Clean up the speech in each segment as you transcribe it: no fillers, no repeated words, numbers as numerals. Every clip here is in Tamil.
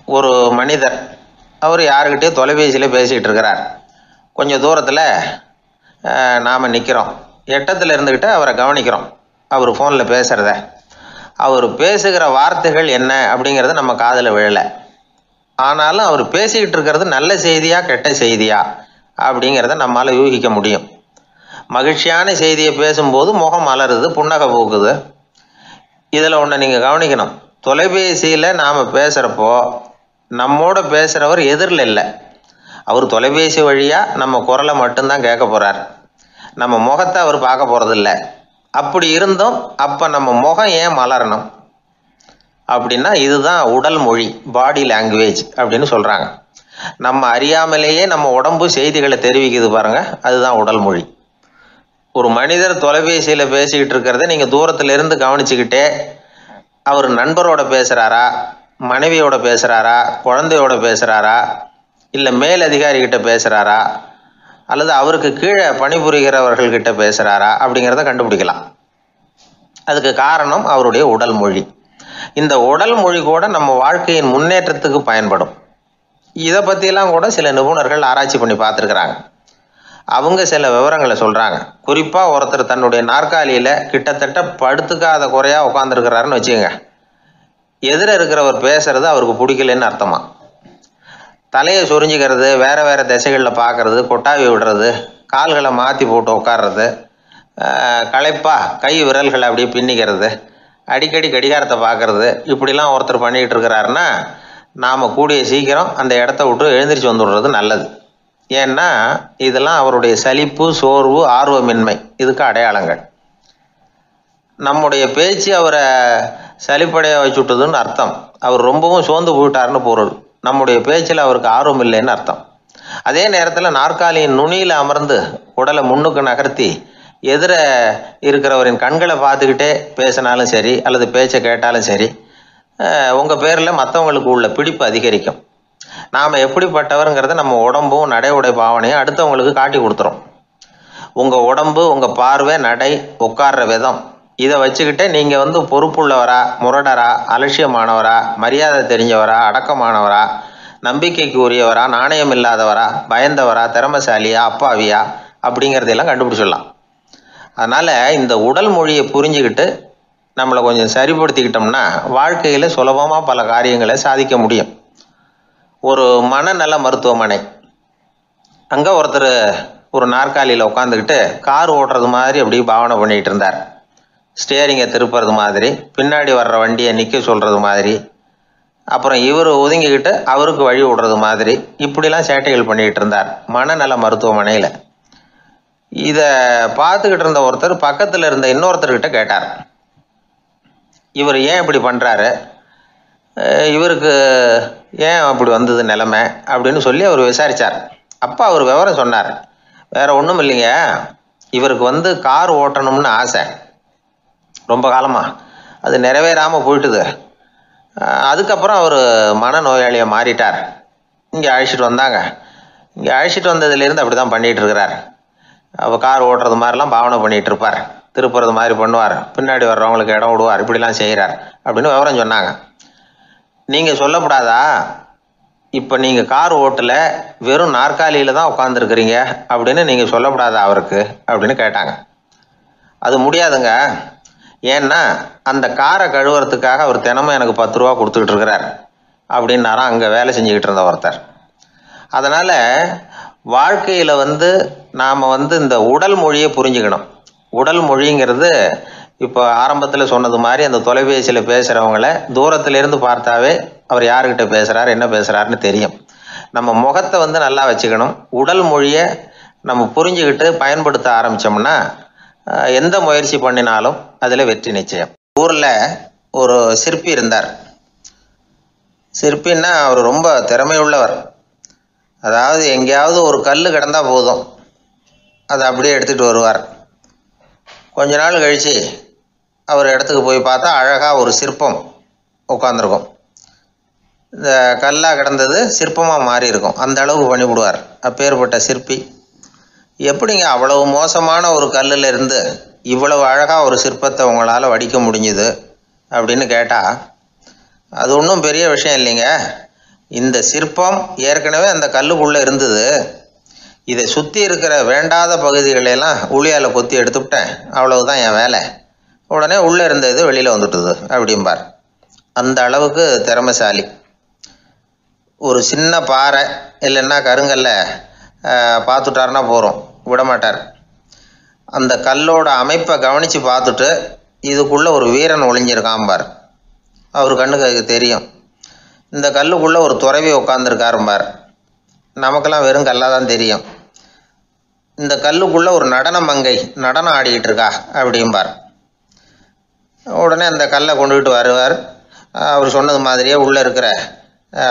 ஒரு மனிதர் அவர் யாருக்கிட்டே தொலைபேசியில் பேசிகிட்டு இருக்கிறார். கொஞ்சம் தூரத்தில் நாம் நிற்கிறோம். எட்டத்தில் இருந்துக்கிட்டு அவரை கவனிக்கிறோம். அவர் ஃபோனில் பேசுகிறத, அவர் பேசுகிற வார்த்தைகள் என்ன அப்படிங்கிறது நம்ம காதில் விழலை. ஆனாலும் அவர் பேசிக்கிட்டு இருக்கிறது நல்ல செய்தியா கெட்ட செய்தியா அப்படிங்கிறத நம்மளால் யூகிக்க முடியும். மகிழ்ச்சியான செய்தியை பேசும்போது முகம் மலருது, புன்னகை போக்குது. இதில் ஒன்று நீங்கள் கவனிக்கணும். தொலைபேசியில் நாம் பேசுகிறப்போ நம்மோட பேசுகிறவர் எதிரில் இல்லை. அவர் தொலைபேசி வழியாக நம்ம குரலை மட்டும்தான் கேட்க போகிறார். நம்ம முகத்தை அவர் பார்க்க போகிறதில்ல. அப்படி இருந்தும் அப்போ நம்ம முகம் ஏன் மலரணும் அப்படின்னா இதுதான் உடல் மொழி, பாடி லாங்குவேஜ் அப்படின்னு சொல்கிறாங்க. நம்ம அறியாமலேயே நம்ம உடம்பு செய்திகளை தெரிவிக்குது பாருங்கள், அதுதான் உடல் மொழி. ஒரு மனிதர் தொலைபேசியில் பேசிக்கிட்டு இருக்கிறத நீங்கள் தூரத்தில் இருந்து கவனிச்சுக்கிட்டே அவர் நண்பரோட பேசுகிறாரா, மனைவியோட பேசுகிறாரா, குழந்தையோட பேசுகிறாரா, இல்லை மேல் அதிகாரிகிட்ட பேசுகிறாரா, அல்லது அவருக்கு கீழே பணிபுரிகிறவர்கள்கிட்ட பேசுகிறாரா அப்படிங்கிறத கண்டுபிடிக்கலாம். அதுக்கு காரணம் அவருடைய உடல் மொழி. இந்த உடல் மொழி கூட நம்ம வாழ்க்கையின் முன்னேற்றத்துக்கு பயன்படும். இதை பற்றியெல்லாம் கூட சில நிபுணர்கள் ஆராய்ச்சி பண்ணி பார்த்துருக்குறாங்க. அவங்க சில விவரங்களை சொல்கிறாங்க. குறிப்பாக ஒருத்தர் தன்னுடைய நாற்காலியில் கிட்டத்தட்ட படுத்துக்காத குறையாக உட்காந்துருக்கிறாருன்னு வச்சுக்கோங்க. எதிர இருக்கிறவர் பேசுகிறது அவருக்கு பிடிக்கலன்னு அர்த்தமா. தலையை சொரிஞ்சிக்கிறது, வேறு வேறு திசைகளில் பார்க்குறது, கொட்டாவி விடுறது, கால்களை மாற்றி போட்டு உட்கார்றது, களைப்பாக கை விரல்களை அப்படியே பின்னிக்கிறது, அடிக்கடி கடிகாரத்தை பார்க்குறது, இப்படிலாம் ஒருத்தர் பண்ணிக்கிட்டு இருக்கிறாருன்னா நாம் கூடிய சீக்கிரம் அந்த இடத்த விட்டு எழுந்திரிச்சு வந்துடுறது நல்லது. ஏன்னா இதெல்லாம் அவருடைய சலிப்பு, சோர்வு, ஆர்வமின்மை இதுக்கு அடையாளங்கள். நம்முடைய பேச்சு அவரை சலிப்படைய வச்சுட்டுதுன்னு அர்த்தம். அவர் ரொம்பவும் சோர்ந்து போயிட்டார்னு பொருள். நம்முடைய பேச்சில் அவருக்கு ஆர்வம் இல்லைன்னு அர்த்தம். அதே நேரத்தில் நாற்காலியின் நுனியில் அமர்ந்து உடலை முன்னுக்கு நகர்த்தி எதிர இருக்கிறவரின் கண்களை பார்த்துக்கிட்டே பேசினாலும் சரி அல்லது பேச்சை கேட்டாலும் சரி, உங்கள் பேரில் மற்றவங்களுக்கு உள்ள பிடிப்பு அதிகரிக்கும். நாம் எப்படிப்பட்டவருங்கிறத நம்ம உடம்பும் நடை உடை பாவனையும் அடுத்தவங்களுக்கு காட்டி கொடுத்துரும். உங்கள் உடம்பு, உங்கள் பார்வை, நடை, உட்கார்ற விதம், இதை வச்சுக்கிட்டே நீங்கள் பொறுப்புள்ளவரா, முரடரா, அலட்சியமானவரா, மரியாதை தெரிஞ்சவரா, அடக்கமானவரா, நம்பிக்கைக்கு உரியவரா, நாணயம் இல்லாதவரா, பயந்தவரா, திறமைசாலியா, அப்பாவியா அப்படிங்கிறதையெல்லாம் கண்டுபிடிச்சிடலாம். அதனால் இந்த உடல் மொழியை புரிஞ்சுக்கிட்டு நம்மளை கொஞ்சம் சரிப்படுத்திக்கிட்டோம்னா வாழ்க்கையில் சுலபமாக பல காரியங்களை சாதிக்க முடியும். ஒரு மனநல மருத்துவமனை, அங்கே ஒருத்தர் ஒரு நாற்காலியில் உட்காந்துக்கிட்டு கார் ஓட்டுறது மாதிரி அப்படி பாவனை பண்ணிகிட்டு இருந்தார். ஸ்டேரிங்கை திருப்புறது மாதிரி, பின்னாடி வர்ற வண்டியை நிற்க சொல்கிறது மாதிரி, அப்புறம் இவர் ஒதுங்கிக்கிட்டு அவருக்கு வழி விடுறது மாதிரி, இப்படிலாம் சேட்டைகள் பண்ணிக்கிட்டு இருந்தார் மனநல மருத்துவமனையில். இதை பார்த்துக்கிட்டு இருந்த ஒருத்தர் பக்கத்தில் இருந்த இன்னொருத்தர்கிட்ட கேட்டார், இவர் ஏன் இப்படி பண்ணுறாரு, இவருக்கு ஏன் அப்படி வந்தது நிலைமை அப்படின்னு சொல்லி அவர் விசாரித்தார். அப்போ அவர் விவரம் சொன்னார். வேறு ஒன்றும் இல்லைங்க, இவருக்கு கார் ஓட்டணும்னு ஆசை ரொம்ப காலமாக, அது நிறைவேறாமல் போயிட்டுது. அதுக்கப்புறம் அவர் மனநோயாளியை மாறிட்டார். இங்கே அழைச்சிட்டு வந்தாங்க. இங்கே அழைச்சிட்டு வந்ததுலேருந்து அப்படி தான் பண்ணிகிட்டு இருக்கிறார். அப்போ கார் ஓட்டுறது மாதிரிலாம் பாவனை பண்ணிகிட்டு இருப்பார், திருப்புறது மாதிரி பண்ணுவார், பின்னாடி வர்றவங்களுக்கு இடம் விடுவார், இப்படிலாம் செய்கிறார் அப்படின்னு விவரம் சொன்னாங்க. நீங்கள் சொல்லப்படாதா, இப்போ நீங்கள் கார் ஓட்டலை, வெறும் நாற்காலியில் தான் உட்காந்துருக்குறீங்க அப்படின்னு நீங்கள் சொல்லப்படாதா அவருக்கு அப்படின்னு கேட்டாங்க. அது முடியாதுங்க, ஏன்னா அந்த காரை கழுவுறதுக்காக அவர் தினமும் எனக்கு 10 ரூபா கொடுத்துக்கிட்டு இருக்கிறார் அப்படின்னாராம் அங்கே வேலை செஞ்சுக்கிட்டு இருந்த ஒருத்தர். அதனால் வாழ்க்கையில் நாம் இந்த உடல் மொழியை புரிஞ்சுக்கணும். உடல் மொழிங்கிறது இப்போ ஆரம்பத்தில் சொன்னது மாதிரி அந்த தொலைபேசியில் பேசுகிறவங்கள தூரத்திலேருந்து பார்த்தாவே அவர் யாருக்கிட்ட பேசுகிறார், என்ன பேசுகிறாருன்னு தெரியும். நம்ம முகத்தை நல்லா வச்சுக்கணும். உடல் மொழியை நம்ம புரிஞ்சுக்கிட்டு பயன்படுத்த ஆரம்பித்தோம்னா எந்த முயற்சி பண்ணினாலும் அதில் வெற்றி நிச்சயம். ஊரில் ஒரு சிற்பி இருந்தார். சிற்பின்னா அவர் ரொம்ப திறமையுள்ளவர். அதாவது எங்கேயாவது ஒரு கல் கிடந்தால் போதும், அதை அப்படியே எடுத்துகிட்டு வருவார். கொஞ்ச நாள் கழித்து அவர் இடத்துக்கு போய் பார்த்தா அழகாக ஒரு சிற்பம் உட்காந்துருக்கும். இந்த கல்லாக கிடந்தது சிற்பமாக மாறி இருக்கும். அந்த அளவுக்கு பண்ணிவிடுவார் அப்பேற்பட்ட சிற்பி. எப்படிங்க அவ்வளவு மோசமான ஒரு கல்லில் இருந்து இவ்வளவு அழகாக ஒரு சிற்பத்தை உங்களால் வடிக்க முடிஞ்சுது அப்படின்னு கேட்டால், அது ஒன்றும் பெரிய விஷயம் இல்லைங்க. இந்த சிற்பம் ஏற்கனவே அந்த கல்லுக்குள்ளே இருந்தது. இதை சுற்றி இருக்கிற வேண்டாத பகுதிகளெல்லாம் உளியால் கொத்தி எடுத்துவிட்டேன், அவ்வளவுதான் என் வேலை. உடனே உள்ளே இருந்த இது வெளியில் வந்துட்டுது அப்படிம்பார். அந்த அளவுக்கு திறமைசாலி. ஒரு சின்ன பாறை இல்லைன்னா கருங்கல்ல பார்த்துட்டாருன்னா போகிறோம், விடமாட்டார். அந்த கல்லோட அமைப்பை கவனித்து பார்த்துட்டு இதுக்குள்ளே ஒரு வீரன் ஒளிஞ்சிருக்காம்பார். அவர் கண்ணுக்கு அதுக்கு தெரியும். இந்த கல்லுக்குள்ளே ஒரு துறவி உட்காந்துருக்காரும்பார். நமக்கெல்லாம் வெறும் கல்லாக தான் தெரியும். இந்த கல்லுக்குள்ளே ஒரு நடன மங்கை நடனம் ஆடிக்கிட்டு இருக்கா அப்படிம்பார். உடனே அந்த கல்லை கொண்டுகிட்டு வருவார். அவர் சொன்னது மாதிரியே உள்ளே இருக்கிற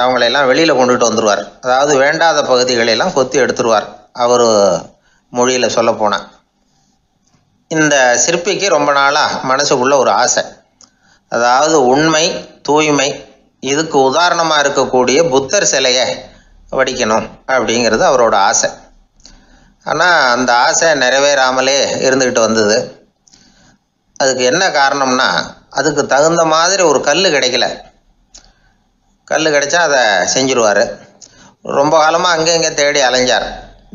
அவங்களையெல்லாம் வெளியில் கொண்டுகிட்டு வந்துடுவார். அதாவது வேண்டாத பகுதிகளெல்லாம் கொத்தி எடுத்துருவார். அவர் மொழியில் சொல்லப்போனால், இந்த சிற்பிக்கு ரொம்ப நாளாக மனசுக்குள்ளே ஒரு ஆசை. அதாவது உண்மை, தூய்மை, இதுக்கு உதாரணமாக இருக்கக்கூடிய புத்தர் சிலையை வடிக்கணும் அப்படிங்கிறது அவரோட ஆசை. ஆனால் அந்த ஆசை நிறைவேறாமலே இருந்துக்கிட்டு வந்தது. அதுக்கு என்ன காரணம்னா, அதுக்கு தகுந்த மாதிரி ஒரு கல் கிடைக்கல. கல் கிடைச்சா அதை செஞ்சுருவார். ரொம்ப காலமாக அங்கே இங்கே தேடி அலைஞ்சார்.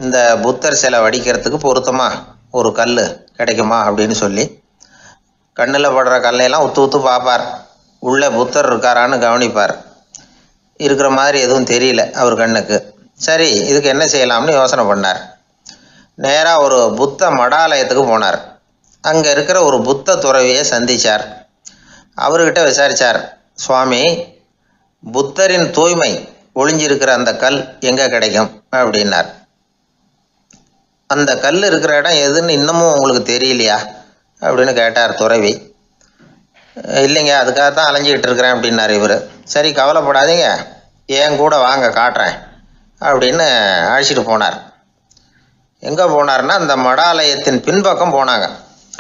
இந்த புத்தர் சிலை வடிக்கிறதுக்கு பொருத்தமாக ஒரு கல் கிடைக்குமா அப்படின்னு சொல்லி கண்ணில் படுற கல்லையெல்லாம் உத்து உத்து பார்ப்பார். உள்ளே புத்தர் இருக்காரான்னு கவனிப்பார். இருக்கிற மாதிரி எதுவும் தெரியல அவர் கண்ணுக்கு. சரி, இதுக்கு என்ன செய்யலாம்னு யோசனை பண்ணார். நேராக ஒரு புத்த மடாலயத்துக்கு போனார். அங்கே இருக்கிற ஒரு புத்த துறவியை சந்தித்தார். அவர்கிட்ட விசாரித்தார், சுவாமி, புத்தரின் தூய்மை ஒளிஞ்சிருக்கிற அந்த கல் எங்கே கிடைக்கும் அப்படின்னார். அந்த கல் இருக்கிற இடம் எதுன்னு இன்னமும் உங்களுக்கு தெரியலையா அப்படின்னு கேட்டார் துறவி. இல்லைங்க, அதுக்காக தான் அலைஞ்சிக்கிட்டு இருக்கிறேன் அப்படின்னார் இவர். சரி, கவலைப்படாதீங்க, ஏன் கூட வாங்க காட்டுறேன் அப்படின்னு அழைச்சிட்டு போனார். எங்கே போனார்னா, அந்த மடாலயத்தின் பின்பக்கம் போனாங்க.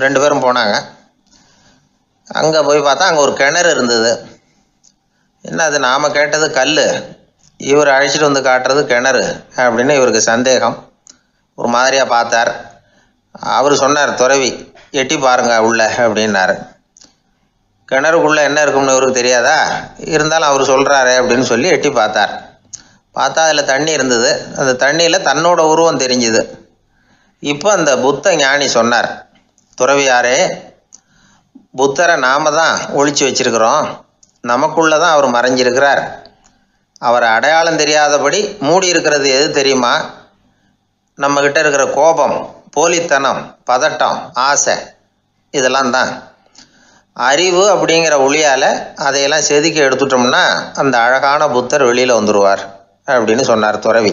2 பேரும் போனாங்க. அங்கே போய் பார்த்தா அங்கே ஒரு கிணறு இருந்தது. என்ன அது, நாம் கேட்டது கல், இவர் அழைச்சிட்டு வந்து காட்டுறது கிணறு அப்படின்னு இவருக்கு சந்தேகம். ஒரு மாதிரியாக பார்த்தார். அவர் சொன்னார், துறவி, எட்டி பாருங்க உள்ள அப்படின்னாரு. கிணறுக்குள்ளே என்ன இருக்கும்னு இவருக்கு தெரியாதா, இருந்தாலும் அவர் சொல்கிறாரு அப்படின்னு சொல்லி எட்டி பார்த்தார். பார்த்தா அதில் தண்ணி இருந்தது. அந்த தண்ணியில் தன்னோட உருவம் தெரிஞ்சுது. இப்போ அந்த புத்த ஞானி சொன்னார், துறவியாரே, புத்தரை நாம் தான் ஒழிச்சு வச்சிருக்கிறோம், நமக்குள்ளே தான் அவர் மறைஞ்சிருக்கிறார். அவரை அடையாளம் தெரியாதபடி மூடி இருக்கிறது எது தெரியுமா? நம்மக்கிட்ட இருக்கிற கோபம், போலித்தனம், பதட்டம், ஆசை, இதெல்லாம் தான். அறிவு அப்படிங்கிற ஒளியால் அதையெல்லாம் செதுக்கி எடுத்துட்டோம்னா அந்த அழகான புத்தர் வெளியில் வந்துடுவார் அப்படின்னு சொன்னார் துறவி.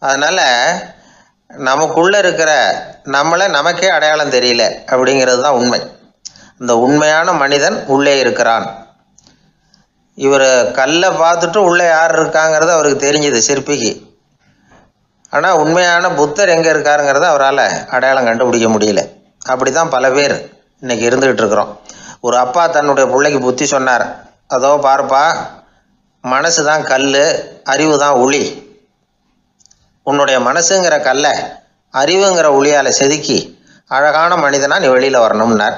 அதனால் நமக்குள்ளே இருக்கிற நம்மளை நமக்கே அடையாளம் தெரியல அப்படிங்கிறது தான் உண்மை. அந்த உண்மையான மனிதன் உள்ளே இருக்கிறான். இவர் கல்லை பார்த்துட்டு உள்ளே யார் இருக்காங்கிறது அவருக்கு தெரிஞ்சுது சிற்பிக்கு. ஆனால் உண்மையான புத்தர் எங்கே இருக்காருங்கிறத அவரால் அடையாளம் கண்டுபிடிக்க முடியல. அப்படி தான் பல பேர் இன்றைக்கி இருந்துக்கிட்டு இருக்கிறோம். ஒரு அப்பா தன்னுடைய பிள்ளைக்கு புத்தி சொன்னார், அதோ பாருப்பா, மனசு தான் கல், அறிவு தான் உளி. உன்னுடைய மனசுங்கிற கல்லை அறிவுங்கிற ஒளியால் செதுக்கி அழகான மனிதனாக நீ வெளியில் வரணும்னார்.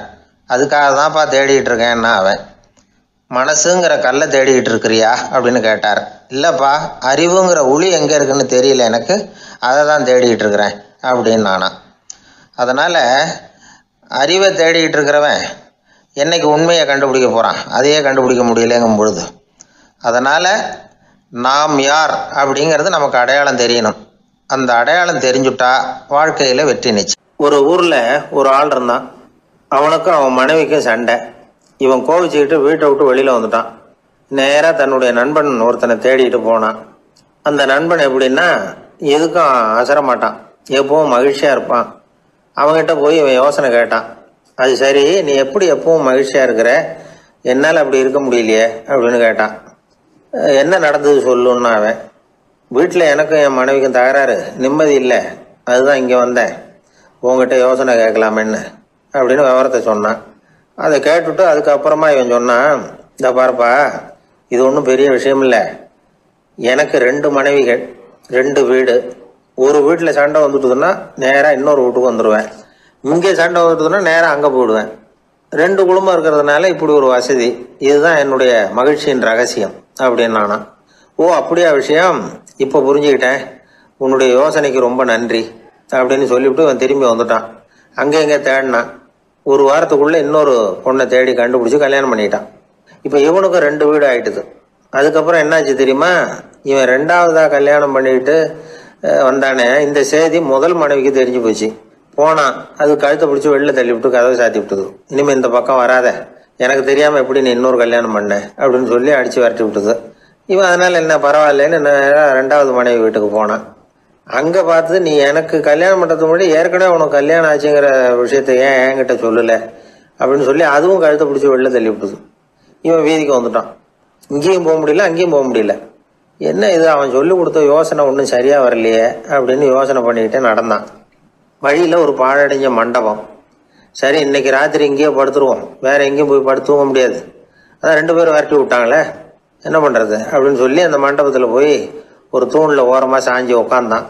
அதுக்காக தான்ப்பா தேடிக்கிட்டு இருக்கேன்னா அவன். மனசுங்கிற கல்லை தேடிக்கிட்டு இருக்கிறியா அப்படின்னு கேட்டார். இல்லைப்பா, அறிவுங்கிற ஒளி எங்கே இருக்குன்னு தெரியல எனக்கு, அதை தான் தேடிக்கிட்டு இருக்கிறேன் அப்படின்னு நானா. அதனால் அறிவை தேடிக்கிட்டு இருக்கிறவன் என்னைக்கு உண்மையை கண்டுபிடிக்க போகிறான், அதையே கண்டுபிடிக்க முடியலைங்கும் பொழுது. அதனால் நாம் யார் அப்படிங்கிறது நமக்கு அடையாளம் தெரியணும். அந்த அடையாளம் தெரிஞ்சுட்டா வாழ்க்கையில் வெற்றி நிச்சயம். ஒரு ஊரில் ஒரு ஆள் இருந்தான். அவனுக்கும் அவன் மனைவிக்கும் சண்டை. இவன் கோவிச்சுக்கிட்டு வீட்டை விட்டு வெளியில் வந்துட்டான். நேராக தன்னுடைய நண்பன் ஒருத்தனை தேடிட்டு போனான். அந்த நண்பன் எப்படின்னா, எதுக்கும் அசர மாட்டான், எப்பவும் மகிழ்ச்சியாக இருப்பான். அவங்ககிட்ட போய் இவன் யோசனை கேட்டான். அது சரி, நீ எப்படி எப்பவும் மகிழ்ச்சியாக இருக்கிற, என்னால் அப்படி இருக்க முடியலையே அப்படின்னு கேட்டான். என்ன நடந்தது சொல்லுன்னா அவன், வீட்டில் எனக்கும் என் மனைவிக்கும் தகராறு, நிம்மதி இல்லை, அதுதான் இங்கே வந்தேன், உங்ககிட்ட யோசனை கேட்கலாமேன்னு அப்படின்னு விவரத்தை சொன்னான். அதை கேட்டுவிட்டு அதுக்கப்புறமா இவன் சொன்னான், இந்த பாருப்பா, இது ஒன்றும் பெரிய விஷயம் இல்லை. எனக்கு 2 மனைவிகள், 2 வீடு. ஒரு வீட்டில் சண்டை வந்துட்டுதுன்னா நேராக இன்னொரு வீட்டுக்கு வந்துடுவேன். இங்கே சண்டை வந்துட்டுதுன்னா நேராக அங்கே போயிடுவேன். 2 குடும்பம் இருக்கிறதுனால இப்படி ஒரு வசதி. இதுதான் என்னுடைய மகிழ்ச்சியின் ரகசியம். அப்படின்னு நானா. ஓ அப்படியா விஷயம், இப்போ புரிஞ்சுக்கிட்டேன், உன்னுடைய யோசனைக்கு ரொம்ப நன்றி அப்படின்னு சொல்லிவிட்டு அவன் திரும்பி வந்துட்டான். அங்கே எங்கே தேடினான். ஒரு வாரத்துக்குள்ளே இன்னொரு பொண்ணை தேடி கண்டுபிடிச்சி கல்யாணம் பண்ணிட்டான். இப்போ இவனுக்கும் 2 வீடு ஆயிட்டுது. அதுக்கப்புறம் என்னாச்சு தெரியுமா, இவன் 2வதா கல்யாணம் பண்ணிக்கிட்டு வந்தானே, இந்த செய்தி முதல் மனைவிக்கு தெரிஞ்சு போச்சு. போனான், அது கழுத்தை பிடிச்சி வெளில தள்ளி விட்டு கதவை சாத்தி விட்டுது. இனிமேல் இந்த பக்கம் வராத, எனக்கு தெரியாமல் எப்படி நீ இன்னொரு கல்யாணம் பண்ண அப்படின்னு சொல்லி அடித்து விரட்டி விட்டுது. இவன் அதனால் என்ன பரவாயில்லன்னு 2வது மனைவி வீட்டுக்கு போனான். அங்கே பார்த்து, நீ எனக்கு கல்யாணம் பண்ணுறதுக்கு முன்னாடி ஏற்கனவே உனக்கு கல்யாணம் ஆச்சுங்கிற விஷயத்த ஏன் என்கிட்ட சொல்லலை அப்படின்னு சொல்லி அதுவும் கழுத்தை பிடிச்சி வெளில தள்ளி விட்டுது. இவன் வீதிக்கு வந்துட்டான். இங்கேயும் போக முடியல, அங்கேயும் போக முடியல. என்ன இது, அவன் சொல்லி கொடுத்த யோசனை ஒன்றும் சரியாக வரலையே அப்படின்னு யோசனை பண்ணிக்கிட்டே நடந்தான். வழியில் ஒரு பாழடைஞ்ச மண்டபம். சரி, இன்னைக்கு ராத்திரி இங்கேயே படுத்துருவோம், வேற எங்கேயும் போய் படுத்துவங்க முடியாது, அதான் 2 பேரும் விரட்டி விட்டாங்களே, என்ன பண்ணுறது அப்படின்னு சொல்லி அந்த மண்டபத்தில் போய் ஒரு தூணில் ஓரமாக சாஞ்சி உக்காந்தான்.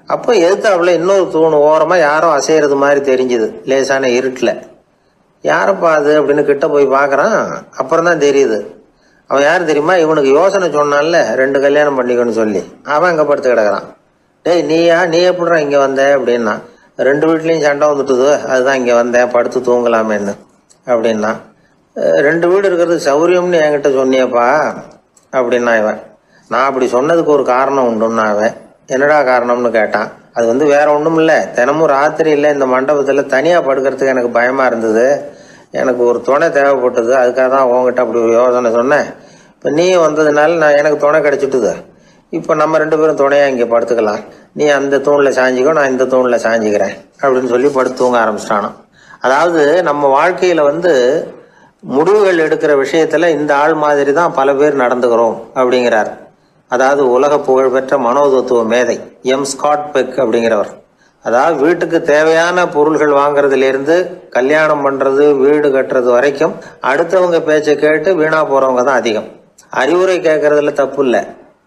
அப்போ எதிர்த்தாப்புல இன்னொரு தூண் ஓரமாக யாரோ அசைகிறது மாதிரி தெரிஞ்சுது, லேசான இருட்டில். யாரப்பா அது அப்படின்னு கிட்ட போய் பார்க்குறான். அப்புறம் தான் தெரியுது, அவன் யார் தெரியுமா, இவனுக்கு யோசனை சொன்னான்ல 2 கல்யாணம் பண்ணிக்கணும்னு சொல்லி, அவன் அங்கே படுத்து கிடக்குறான். டேய் நீ எப்படிறா இங்கே வந்த அப்படின்னா, 2 வீட்லேயும் சண்டை வந்துட்டுது, அதுதான் இங்கே வந்தேன், படுத்து தூங்கலாமேன்னு அப்படின்னா. 2 வீடு இருக்கிறது சௌரியம்னு என்கிட்ட சொன்னியப்பா அப்படின்னா இவன். நான் அப்படி சொன்னதுக்கு ஒரு காரணம் உண்டுன்னா அவன். என்னடா காரணம்னு கேட்டான். அது வேற ஒன்றும் இல்லை, தினமும் ராத்திரி இல்லை இந்த மண்டபத்தில் தனியாக படுக்கிறதுக்கு எனக்கு பயமாக இருந்தது, எனக்கு ஒரு துணை தேவைப்பட்டது, அதுக்காக தான் உங்ககிட்ட அப்படி ஒரு யோசனை சொன்னேன். இப்போ நீ வந்ததுனால எனக்கு துணை கிடைச்சிட்டுது. இப்போ நம்ம 2 பேரும் துணையாக இங்கே படுத்துக்கலாம், நீ அந்த தூணில் சாஞ்சிக்கோ, நான் இந்த தூணில் சாஞ்சிக்கிறேன் அப்படின்னு சொல்லி படுத்து தூங்க ஆரம்பிச்சிட்டானோ. அதாவது நம்ம வாழ்க்கையில் முடிவுகள் எடுக்கிற விஷயத்தில் இந்த ஆள் மாதிரி தான் பல பேர் நடந்துக்கிறோம் அப்படிங்கிறார். அதாவது உலக புகழ்பெற்ற மனோதத்துவ மேதை ஸ்காட் பெக் அப்படிங்கிறவர். அதாவது வீட்டுக்கு தேவையான பொருள்கள் வாங்குறதுலேருந்து கல்யாணம் பண்ணுறது, வீடு கட்டுறது வரைக்கும் அடுத்தவங்க பேச்சை கேட்டு வீணா போகிறவங்க தான் அதிகம். அறிவுரை கேட்கறதுல தப்பு இல்லை,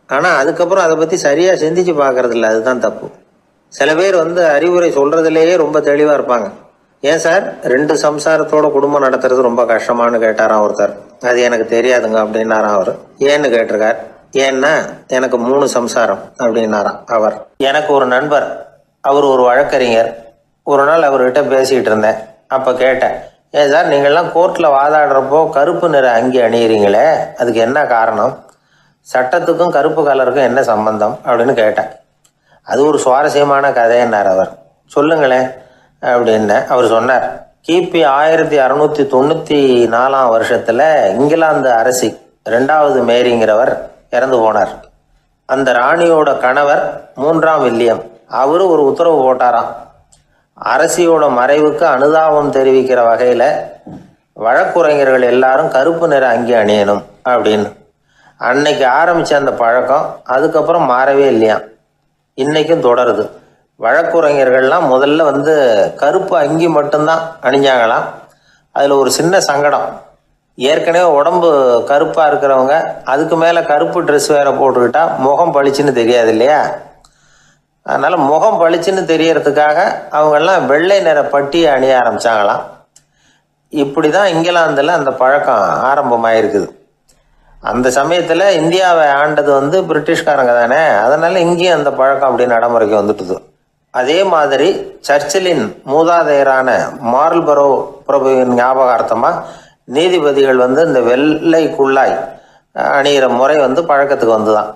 ஆனால் அதுக்கப்புறம் அதை பற்றி சரியாக சிந்திச்சு பார்க்கறது இல்லை, அதுதான் தப்பு. சில பேர் அறிவுரை சொல்கிறதுலேயே ரொம்ப தெளிவாக இருப்பாங்க. ஏன் சார் 2 சம்சாரத்தோட குடும்பம் நடத்துறது ரொம்ப கஷ்டமானு கேட்டாராம் ஒருத்தர். அது எனக்கு தெரியாதுங்க அப்படின்னாராம் அவர். ஏன்னு கேட்டிருக்கார். ஏன்னா எனக்கு 3 சம்சாரம் அப்படின்னாராம் அவர். எனக்கு ஒரு நண்பர், அவர் ஒரு வழக்கறிஞர். ஒரு நாள் அவர்கிட்ட பேசிக்கிட்டு இருந்தேன். அப்போ கேட்டேன், ஏன் சார் நீங்கள்லாம் கோர்ட்டில் வாதாடுறப்போ கருப்பு நிற அங்கி அணியிறீங்களே, அதுக்கு என்ன காரணம், சட்டத்துக்கும் கருப்பு கலருக்கும் என்ன சம்பந்தம் அப்படின்னு கேட்டேன். அது ஒரு சுவாரஸ்யமான கதைன்னார் அவர். சொல்லுங்களேன் அப்படின்னு அவர் சொன்னார். கிபி 1694 வருஷத்தில் இங்கிலாந்து அரசி 2வது மேரிங்கிறவர் இறந்து போனார். அந்த ராணியோட கணவர் 3ஆம் வில்லியம், அவரு ஒரு உத்தரவு போட்டாராம். அரசியோட மறைவுக்கு அனுதாபம் தெரிவிக்கிற வகையில் வழக்குரைஞர்கள் எல்லாரும் கருப்பு நிற அங்கி அணியணும் அப்படின்னு. அன்னைக்கு ஆரம்பித்த அந்த பழக்கம் அதுக்கப்புறம் மாறவே இல்லையாம், இன்னைக்கும் தொடருது. வழக்குரைஞர்கள்லாம் முதல்ல கருப்பு அங்கி மட்டும்தான் அணிஞ்சாங்களாம். அதில் ஒரு சின்ன சங்கடம், ஏற்கனவே உடம்பு கருப்பாக இருக்கிறவங்க அதுக்கு மேலே கருப்பு ட்ரெஸ் வேறு போட்டுக்கிட்டா முகம் பளிச்சுன்னு தெரியாது இல்லையா. அதனால் முகம் பளிச்சுன்னு தெரியறதுக்காக அவங்கெல்லாம் வெள்ளை நிற பட்டியை அணிய ஆரம்பித்தாங்களாம். இப்படி தான் இங்கிலாந்தில் அந்த பழக்கம் ஆரம்பமாயிருக்குது. அந்த சமயத்தில் இந்தியாவை ஆண்டது பிரிட்டிஷ்காரங்க தானே, அதனால் இங்கேயும் அந்த பழக்கம் அப்படி நடைமுறைக்கு வந்துட்டுது. அதே மாதிரி சர்ச்சிலின் மூதாதையரான மார்ல்பரோ பிரபுவின் ஞாபகார்த்தமாக நீதிபதிகள் இந்த வெள்ளை குள்ளாய் அணிகிற முறை பழக்கத்துக்கு வந்துதான்.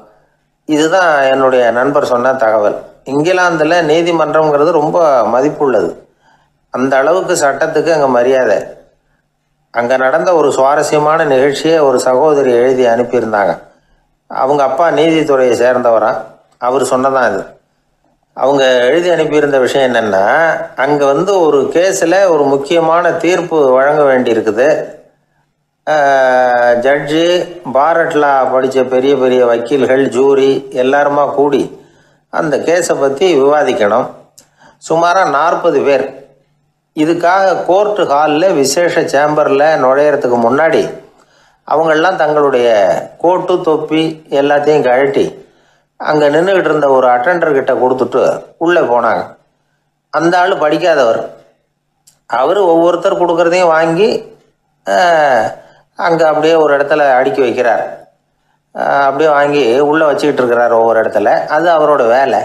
இதுதான் என்னுடைய நண்பர் சொன்ன தகவல். இங்கிலாந்தில் நீதிமன்றம்ங்கிறது ரொம்ப மதிப்புள்ளது, அந்த அளவுக்கு சட்டத்துக்கு அங்கே மரியாதை. அங்கே நடந்த ஒரு சுவாரஸ்யமான நிகழ்ச்சியை ஒரு சகோதரி எழுதி அனுப்பியிருந்தாங்க. அவங்க அப்பா நீதித்துறையை சேர்ந்தவரா, அவர் சொன்னதான் இது. அவங்க எழுதி அனுப்பியிருந்த விஷயம் என்னென்னா, அங்கே ஒரு கேஸில் ஒரு முக்கியமான தீர்ப்பு வழங்க வேண்டியிருக்குது. ஜட்ஜு, பாரட்லா படித்த பெரிய பெரிய வக்கீல்கள், ஜூரி எல்லாருமா கூடி அந்த கேஸை பற்றி விவாதிக்கணும். சுமாராக 40 பேர். இதுக்காக கோர்ட்டு ஹாலில் விசேஷ சேம்பரில் நுழையிறதுக்கு முன்னாடி அவங்களெலாம் தங்களுடைய கோட்டு தொப்பி எல்லாத்தையும் கழட்டி அங்கே நின்றுக்கிட்டு இருந்த ஒரு அட்டெண்டர்கிட்ட கொடுத்துட்டு உள்ளே போனாங்க. அந்த ஆள் படிக்காதவர். அவர் ஒவ்வொருத்தர் கொடுக்குறதையும் வாங்கி அங்கே அப்படியே ஒரு இடத்துல அடுக்கி வைக்கிறார். அப்படியே வாங்கி உள்ளே வச்சுக்கிட்டு இருக்கிறார் ஒவ்வொரு இடத்துல. அது அவரோட வேலை.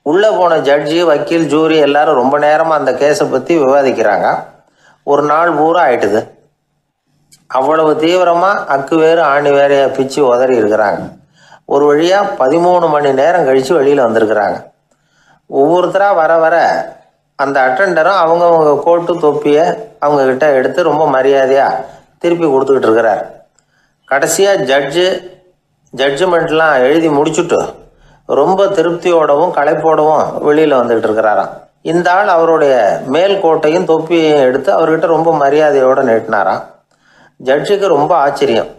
உள்ளே போன ஜட்ஜி, வக்கீல், ஜூரி எல்லாரும் ரொம்ப நேரமாக அந்த கேஸை பற்றி விவாதிக்கிறாங்க. ஒரு நாள் பூரா ஆயிட்டுது. அவ்வளவு தீவிரமாக அக்கு வேறு ஆணி வேறையை பிச்சு உதறி இருக்கிறாங்க. ஒரு வழியாக 13 மணி நேரம் கழித்து வெளியில் வந்திருக்கிறாங்க. ஒவ்வொருத்தராக வர வர அந்த அட்டெண்டரும் அவங்கவுங்க கோட்டு தொப்பியை அவங்கக்கிட்ட எடுத்து ரொம்ப மரியாதையாக திருப்பி கொடுத்துக்கிட்டு இருக்கிறார். கடைசியாக ஜட்ஜ்மெண்ட்லாம் எழுதி முடிச்சுட்டு ரொம்ப திருப்தியோடவும் களைப்போடவும் வெளியில் வந்துக்கிட்டு இருக்கிறாராம். இந்த ஆள் அவருடைய மேல் கோட்டையும் தொப்பியையும் எடுத்து அவர்கிட்ட ரொம்ப மரியாதையோடு நீட்டினாராம். ஜட்ஜுக்கு ரொம்ப ஆச்சரியம்.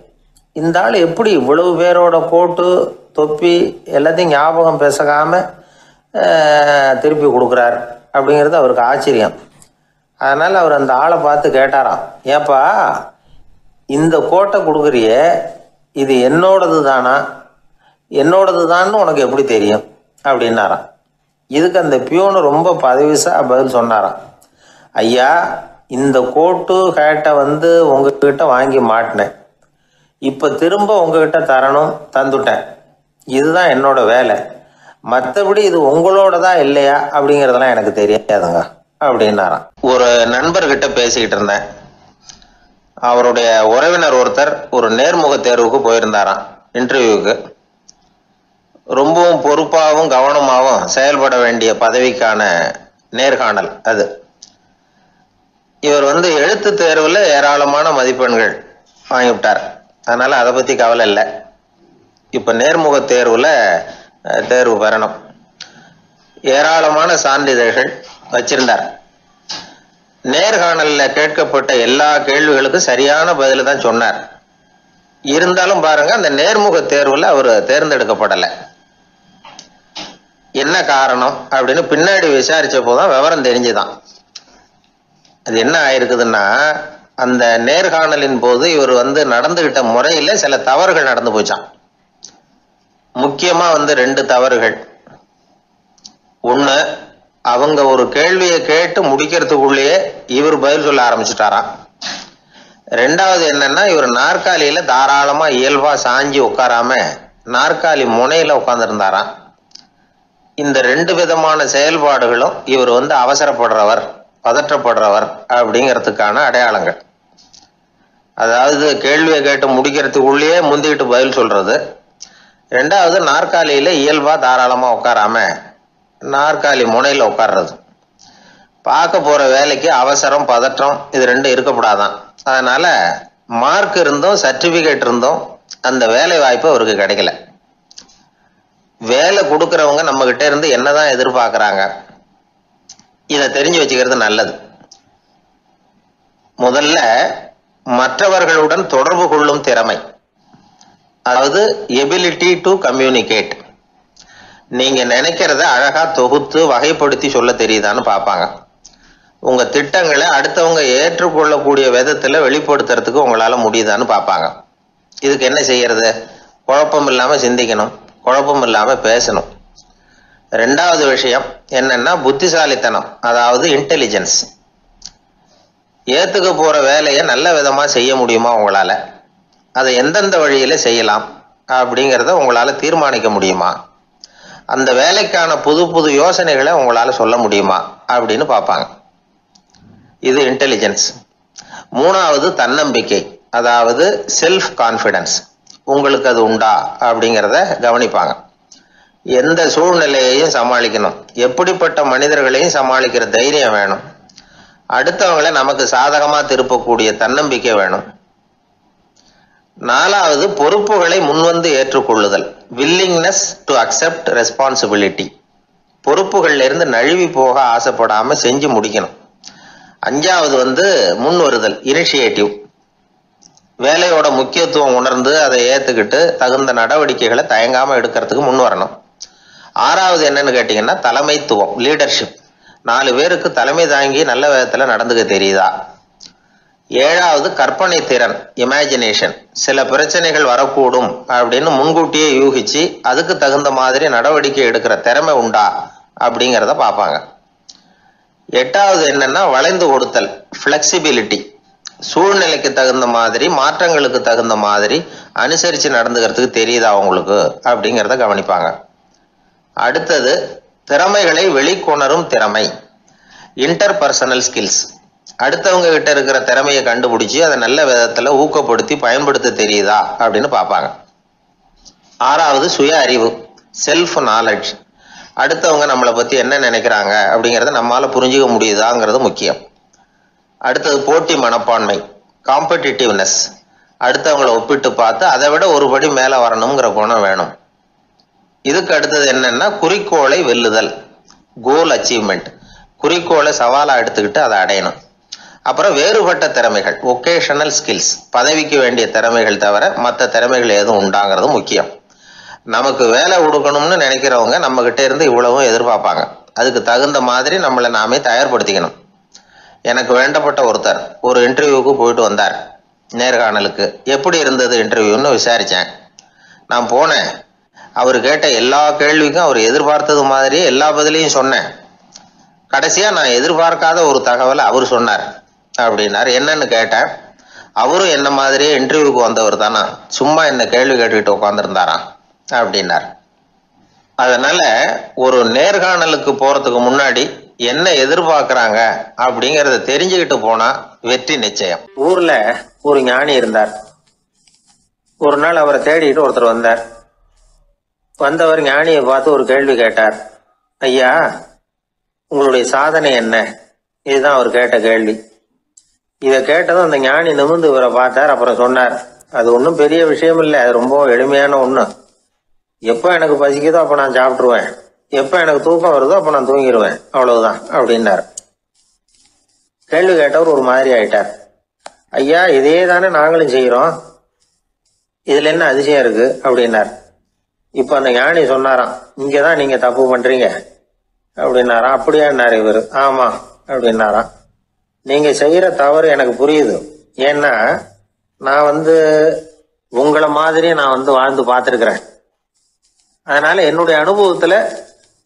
இந்த ஆள் எப்படி இவ்வளவு பேரோட கோட்டு தொப்பி எல்லாத்தையும் ஞாபகம் பேசகாமல் திருப்பி கொடுக்குறார் அப்படிங்கிறது அவருக்கு ஆச்சரியம். அதனால் அவர் அந்த ஆளை பார்த்து கேட்டாராம், ஏப்பா இந்த கோட்டை கொடுக்குறியே, இது என்னோடது தானா, என்னோடது தான்னு உனக்கு எப்படி தெரியும் அப்படின்னாராம். இதுக்கு அந்த பியூனு ரொம்ப பதவிசாக பதில் சொன்னாராம், ஐயா இந்த கோட்டு ஹேட்டை உங்ககிட்ட வாங்கி மாட்டினேன், இப்போ திரும்ப உங்ககிட்ட தரணும், தந்துட்டேன், இதுதான் என்னோட வேலை, மற்றபடி இது உங்களோடதா இல்லையா அப்படிங்கிறதெல்லாம் எனக்கு தெரியாதுங்க அப்படின்னாராம். ஒரு நண்பர்கிட்ட பேசிக்கிட்டு இருந்தேன். அவருடைய உறவினர் ஒருத்தர் ஒரு நேர்முக தேர்வுக்கு போயிருந்தாராம், இன்டர்வியூக்கு. ரொம்பவும் பொறுப்பாகவும் கவனமாகவும் செயல்பட வேண்டிய பதவிக்கான நேர்காணல் அது. இவர் எழுத்து தேர்வில் ஏராளமான மதிப்பெண்கள் வாங்கிவிட்டார். அதனால் அதை பற்றி கவலை இல்லை. இப்போ நேர்முக தேர்வில் தேர்வு பெறணும். ஏராளமான சான்றிதழ்கள் வச்சிருந்தார். நேர்காணலில் கேட்கப்பட்ட எல்லா கேள்விகளுக்கும் சரியான பதில் தான் சொன்னார். இருந்தாலும் பாருங்க, அந்த நேர்முக தேர்வில் அவர் தேர்ந்தெடுக்கப்படலை. என்ன காரணம் அப்படின்னு பின்னாடி விசாரிச்ச போதுதான் விவரம் தெரிஞ்சுதான். அது என்ன ஆயிருக்குதுன்னா, அந்த நேர்காணலின் போது இவர் நடந்துகிட்ட முறையில் சில தவறுகள் நடந்து போச்சான். முக்கியமா 2 தவறுகள். ஒன்று, அவங்க ஒரு கேள்வியை கேட்டு முடிக்கிறதுக்குள்ளேயே இவர் பதில் சொல்ல ஆரம்பிச்சுட்டாராம். 2வது என்னன்னா, இவர் நாற்காலியில தாராளமா இயல்பா சாஞ்சி உட்காராம நாற்காலி முனையில உட்கார்ந்துருந்தாராம். இந்த 2 விதமான செயல்பாடுகளும் இவர் அவசரப்படுறவர், பதற்றப்படுறவர் அப்படிங்கிறதுக்கான அடையாளங்கள். அதாவது கேள்வியை கேட்டு முடிக்கிறதுக்குள்ளேயே முந்திக்கிட்டு பதில் சொல்றது. 2வது, நாற்காலியில இயல்பா தாராளமா உட்காராம நாற்காலி முனையில உட்கார்றது. பார்க்க போற வேலைக்கு அவசரம், பதற்றம் இது 2 இருக்கக்கூடாதான். அதனால மார்க் இருந்தும் சர்டிபிகேட் இருந்தும் அந்த வேலை வாய்ப்பு அவருக்கு கிடைக்கல. வேலை கொடுக்கறவங்க நம்ம கிட்ட இருந்து என்னதான் எதிர்பார்க்கறாங்க, இதை தெரிஞ்சு வச்சுக்கிறது நல்லது. முதல்ல மற்றவர்களுடன் தொடர்பு கொள்ளும் திறமை, அதாவது எபிலிட்டி டு கம்யூனிகேட். நீங்க நினைக்கிறத அழகா தொகுத்து வகைப்படுத்தி சொல்ல தெரியுதான்னு பார்ப்பாங்க. உங்க திட்டங்களை அடுத்தவங்க ஏற்றுக்கொள்ளக்கூடிய விதத்துல வெளிப்படுத்துறதுக்கு உங்களால முடியுதான்னு பார்ப்பாங்க. இதுக்கு என்ன செய்யறது? குழப்பம் இல்லாம சிந்திக்கணும், குழப்பம் இல்லாம பேசணும். 2வது விஷயம் என்னன்னா புத்திசாலித்தனம், அதாவது இன்டெலிஜென்ஸ். ஏத்துக்க போற வேலையை நல்ல விதமா செய்ய முடியுமா உங்களால, அதை எந்தெந்த வழியில செய்யலாம் அப்படிங்கிறத உங்களால தீர்மானிக்க முடியுமா, அந்த வேலைக்கான புது புது யோசனைகளை உங்களால சொல்ல முடியுமா அப்படின்னு பார்ப்பாங்க. இது இன்டெலிஜென்ஸ். 3வது தன்னம்பிக்கை, அதாவது செல்ஃப் கான்ஃபிடன்ஸ். உங்களுக்கு அது உண்டா அப்படிங்கிறத கவனிப்பாங்க. எந்த சூழ்நிலையையும் சமாளிக்கணும், எப்படிப்பட்ட மனிதர்களையும் சமாளிக்கிற தைரியம் வேணும், அடுத்தவங்களை நமக்கு சாதகமா திருப்பக்கூடிய தன்னம்பிக்கை வேணும். 4வது பொறுப்புகளை முன்வந்து ஏற்றுக்கொள்ளுதல், வில்லிங்னஸ் டு அக்செப்ட் ரெஸ்பான்சிபிலிட்டி. பொறுப்புகள்ல இருந்து நழுவி போக ஆசைப்படாம செஞ்சு முடிக்கணும். 5வது முன் வருதல், இனிஷியேட்டிவ். வேலையோட முக்கியத்துவம் உணர்ந்து அதை ஏத்துக்கிட்டு தகுந்த நடவடிக்கைகளை தயங்காம எடுக்கிறதுக்கு முன் வரணும். 6வது என்னன்னு கேட்டீங்கன்னா தலைமைத்துவம், லீடர்ஷிப். 4 பேருக்கு தலைமை தாங்கி நல்ல விதத்துல நடந்துக்க தெரியுதா. 7வது கற்பனை திறன், இமேஜினேஷன். சில பிரச்சனைகள் வரக்கூடும் அப்படின்னு முன்கூட்டியே யூகிச்சு அதுக்கு தகுந்த மாதிரி நடவடிக்கை எடுக்கிற திறமை உண்டா அப்படிங்கிறத பார்ப்பாங்க. 8வது என்னன்னா வளைந்து கொடுத்தல், ஃபிளெக்சிபிலிட்டி. சூழ்நிலைக்கு தகுந்த மாதிரி, மாற்றங்களுக்கு தகுந்த மாதிரி அனுசரித்து நடந்துக்கிறதுக்கு தெரியுதா அவங்களுக்கு அப்படிங்கிறத கவனிப்பாங்க. அடுத்தது திறமைகளை வெளிக்கொணரும் திறமை, இன்டர்பர்சனல் ஸ்கில்ஸ். அடுத்தவங்க கிட்ட இருக்கிற திறமையை கண்டுபிடிச்சி அதை நல்ல விதத்துல ஊக்கப்படுத்தி பயன்படுத்த தெரியுதா அப்படின்னு பார்ப்பாங்க. ஆறாவது சுய அறிவு, செல்ஃப் நாலேஜ். அடுத்தவங்க நம்மளை பத்தி என்ன நினைக்கிறாங்க அப்படிங்கிறத நம்மளால புரிஞ்சுக்க முடியுதாங்கிறது முக்கியம். அடுத்தது போட்டி மனப்பான்மை, காம்படிட்டிவ்னஸ். அடுத்தவங்களை ஒப்பிட்டு பார்த்து அதை விட ஒரு படி மேல வரணுங்கிற குணம் வேணும். இதுக்கு அடுத்தது என்னன்னா குறிக்கோளை வெல்லுதல், கோல் அச்சீவ்மெண்ட். குறிக்கோளை சவாலா எடுத்துக்கிட்டு அதை அடையணும். அப்புறம் வேறுபட்ட திறமைகள், ஒகேஷனல் ஸ்கில்ஸ். பதவிக்கு வேண்டிய திறமைகள் தவிர மற்ற திறமைகள் எதுவும் உண்டாங்கிறது முக்கியம். நமக்கு வேலை கொடுக்கணும்னு நினைக்கிறவங்க நம்ம கிட்ட இருந்து இவ்வளவும் எதிர்பார்ப்பாங்க. அதுக்கு தகுந்த மாதிரி நம்மளை நாமே தயார்படுத்திக்கணும். எனக்கு வேண்டப்பட்ட ஒருத்தர் ஒரு இன்டர்வியூக்கு போயிட்டு வந்தார், நேர்காணலுக்கு. எப்படி இருந்தது இன்டர்வியூன்னு விசாரித்தேன். நான் போனேன். அவர் கேட்ட எல்லா கேள்விக்கும் அவர் எதிர்பார்த்தது மாதிரியே எல்லா பதிலையும் சொன்னேன். கடைசியா நான் எதிர்பார்க்காத ஒரு தகவலை அவர் சொன்னார் அப்படின்னார். என்னன்னு கேட்டேன். அவரும் என்ன மாதிரியே இன்டர்வியூக்கு வந்தவர் தானா, சும்மா என்ன கேள்வி கேட்டுக்கிட்டு உட்காந்துருந்தாராம் அப்படின்னார். அதனால ஒரு நேர்காணலுக்கு போறதுக்கு முன்னாடி என்ன எதிர்பார்க்கறாங்க அப்படிங்கறத தெரிஞ்சுக்கிட்டு போனா வெற்றி நிச்சயம். ஊர்ல ஒரு ஞானி இருந்தார். ஒரு நாள் அவரை தேடிட்டு ஒருத்தர் வந்தார். வந்தவர் ஞானியை பார்த்து ஒரு கேள்வி கேட்டார். ஐயா, உங்களுடைய சாதனை என்ன? இதுதான் அவர் கேட்ட கேள்வி. இதை கேட்டதும் அந்த ஞானி நிமிர்ந்து இவரை பார்த்தார். அப்புறம் சொன்னார், அது ஒன்றும் பெரிய விஷயம் இல்லை, அது ரொம்ப எளிமையான ஒண்ணு. எப்போ எனக்கு பசிக்குதோ அப்ப நான் சாப்பிட்டுருவேன், எப்போ எனக்கு தூக்கம் வருதோ அப்ப நான் தூங்கிடுவேன், அவ்வளவுதான் அப்படின்னார். கேள்வி கேட்டவர் ஒரு மாதிரி ஆயிட்டார். ஐயா, இதே தானே நாங்களும் செய்யறோம், இதுல என்ன அதிசயம் இருக்கு அப்படின்னார். இப்ப அந்த ஞானி சொன்னாராம், இங்கதான் நீங்க தப்பு பண்றீங்க அப்படின்னாராம். அப்படியான்னாரு இவரு. ஆமா அப்படின்னாராம். நீங்க செய்யற தவறு எனக்கு புரியுது. ஏன்னா நான் உங்களை மாதிரி நான் வாழ்ந்து பார்த்திருக்கிறேன். அதனால என்னுடைய அனுபவத்துல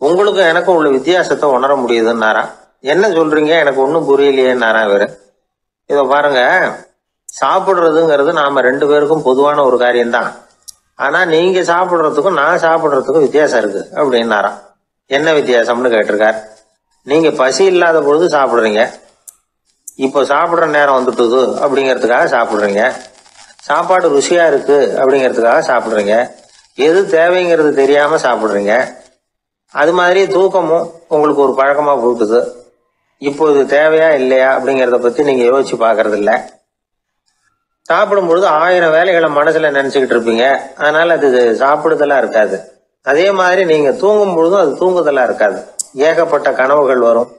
உங்களுக்கும் எனக்கும் உள்ள வித்தியாசத்தை உணர முடியுதுன்னாராம். என்ன சொல்றீங்க, எனக்கு ஒன்னும் புரியலையேன்னாராம் இவரு. இத பாருங்க, சாப்பிடுறதுங்கிறது நாம ரெண்டு பேருக்கும் பொதுவான ஒரு காரியம்தான். ஆனா நீங்க சாப்பிடுறதுக்கும் நான் சாப்பிடுறதுக்கும் வித்தியாசம் இருக்கு அப்படின்னாராம். என்ன வித்தியாசம்னு கேட்டிருக்கார். நீங்க பசி இல்லாத பொழுது சாப்பிடுறீங்க, இப்போ சாப்பிடுற நேரம் வந்துட்டுது அப்படிங்கிறதுக்காக சாப்பிடுறீங்க. சாப்பாடு ருசியா இருக்கு அப்படிங்கிறதுக்காக சாப்பிடுறீங்க. எது தேவைங்கிறது தெரியாம சாப்பிடுறீங்க. அது மாதிரி தூக்கமும் உங்களுக்கு ஒரு பழக்கமா போட்டுது. இப்போ இது தேவையா இல்லையா அப்படிங்கிறத பத்தி நீங்க யோசிச்சு பாக்குறது இல்ல. சாப்பிடும் பொழுது 1000 வேலைகளை மனசுல நினைச்சுக்கிட்டு இருப்பீங்க. அதனால அது சாப்பிடுதலா இருக்காது. அதே மாதிரி நீங்க தூங்கும் பொழுதும் அது தூங்குதலா இருக்காது. ஏகப்பட்ட கனவுகள் வரும்.